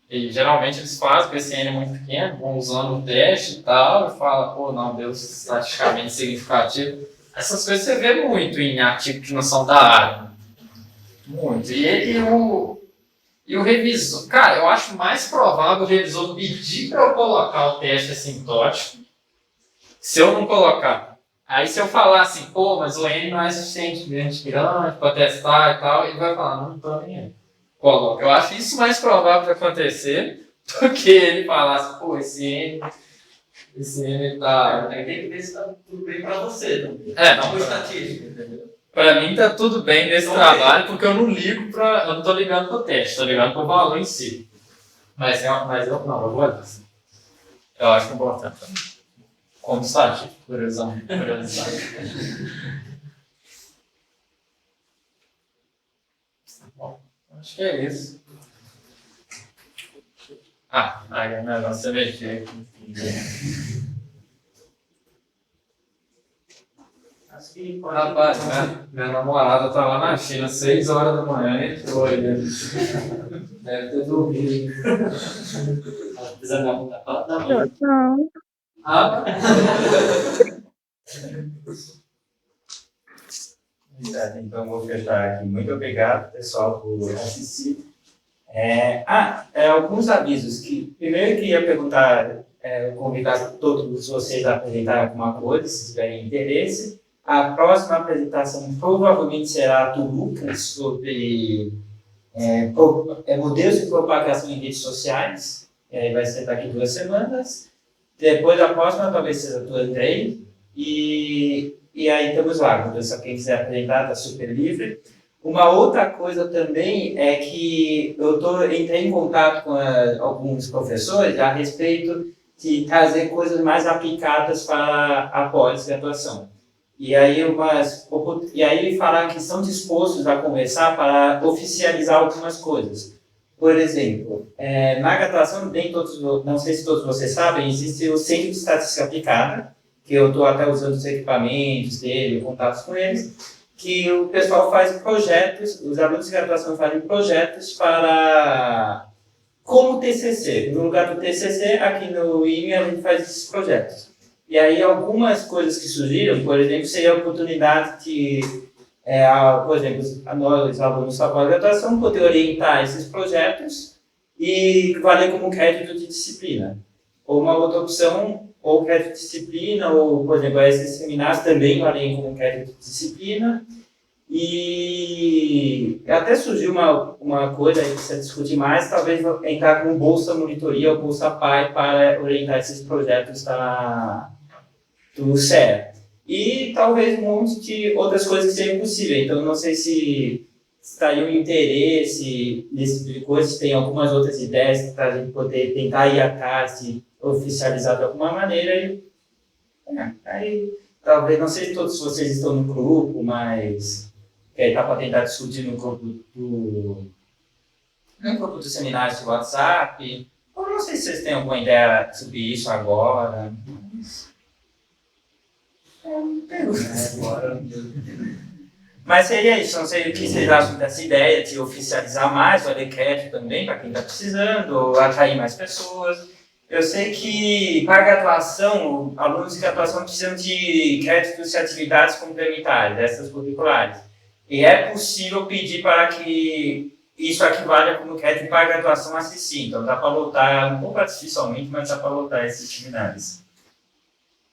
E geralmente eles fazem com esse N muito pequeno, vão usando o teste e tal, e falam, pô, não, deu estatisticamente significativo. Essas coisas você vê muito em artigos que não são da área. Muito. E o revisor, cara, eu acho mais provável o revisor pedir para eu colocar o teste assintótico, se eu não colocar. Aí se eu falar assim, pô, mas o N não é suficientemente grande para testar e tal, ele vai falar, não tô nem aí. Coloca. Eu acho isso mais provável de acontecer do que ele falar assim, pô, esse N tá... Tem que ver se tá tudo bem pra você também. Não, Não estatística, entendeu? pra mim tá tudo bem nesse trabalho, porque eu não ligo pra... Eu não tô ligando pro teste, tô ligando pro valor em si. Mas eu vou olhar assim. Eu acho importante também. Como estatístico, curiosidade. Bom, acho que é isso. Aí o negócio é mexer aqui. Acho que pode. Rapaz, minha namorada tá lá na China, 6 horas da manhã, entrou aí. Deve ter dormido. Precisa dar muita falta, não. Então, vou fechar aqui. Muito obrigado, pessoal, por assistir. Alguns avisos. Primeiro, eu queria perguntar, convidar todos vocês a apresentar alguma coisa, se tiverem interesse. A próxima apresentação provavelmente será do Lucas sobre modelos de propagação em redes sociais. Vai ser daqui 2 semanas. Depois, a próxima talvez seja do Andrei. E aí estamos lá. Então, quem quiser apresentar, está super livre. Uma outra coisa também é que eu entrei em contato com alguns professores a respeito de trazer coisas mais aplicadas para a pós-graduação. E aí falaram que estão dispostos a conversar para oficializar algumas coisas. Por exemplo, na graduação, não sei se todos vocês sabem, existe o Centro de Estatística Aplicada, que eu estou até usando os equipamentos dele, contatos com eles, que o pessoal faz projetos, os alunos de graduação fazem projetos como TCC. No lugar do TCC, aqui no IME, a gente faz esses projetos. E aí, algumas coisas que surgiram, por exemplo, seria a oportunidade de, por exemplo, os alunos da pós-graduação poder orientar esses projetos e valer como crédito de disciplina. Ou uma outra opção, ou crédito de disciplina, ou, por exemplo, esses seminários também valem como crédito de disciplina. E até surgiu uma coisa aí que precisa discutir mais, talvez entrar com Bolsa Monitoria ou Bolsa PAI para orientar esses projetos do CEA. E talvez um monte de outras coisas que sejam possíveis. Então, não sei se estaria um interesse nesse tipo de coisa, se tem algumas outras ideias para a gente poder tentar ir atrás de oficializar de alguma maneira. Aí, talvez, não sei se todos vocês estão no grupo, mas dá para tentar discutir no grupo do seminário de WhatsApp. Eu não sei se vocês têm alguma ideia sobre isso agora. Mas seria isso, não sei o que vocês acham dessa ideia de oficializar mais o decreto também, para quem está precisando, ou atrair mais pessoas. Eu sei que, para a graduação, alunos de graduação precisam de créditos de atividades complementares, essas curriculares. E é possível pedir para que isso equivalha como crédito para a graduação ACC. Então dá para lotar, um pouco artificialmente, mas dá para lotar esses seminários.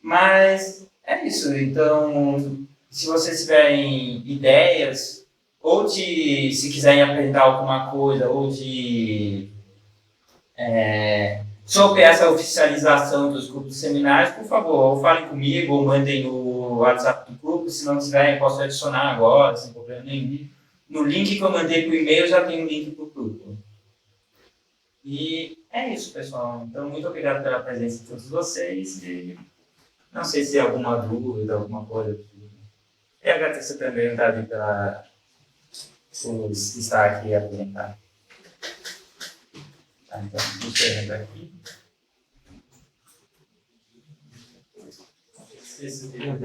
Mas é isso. Então, se vocês tiverem ideias, ou de, se quiserem apresentar alguma coisa, ou de sobre essa oficialização dos grupos seminários, por favor, ou falem comigo, ou mandem no WhatsApp do grupo. Se não tiverem, posso adicionar agora, sem problema nenhum. No link que eu mandei por e-mail já tem um link para o grupo. E é isso, pessoal. Então, muito obrigado pela presença de todos vocês. E não sei se tem alguma dúvida, alguma coisa. E agradeço também o Davi por estar aqui e apresentar. Tá, então, encerrando aqui. Esse vídeo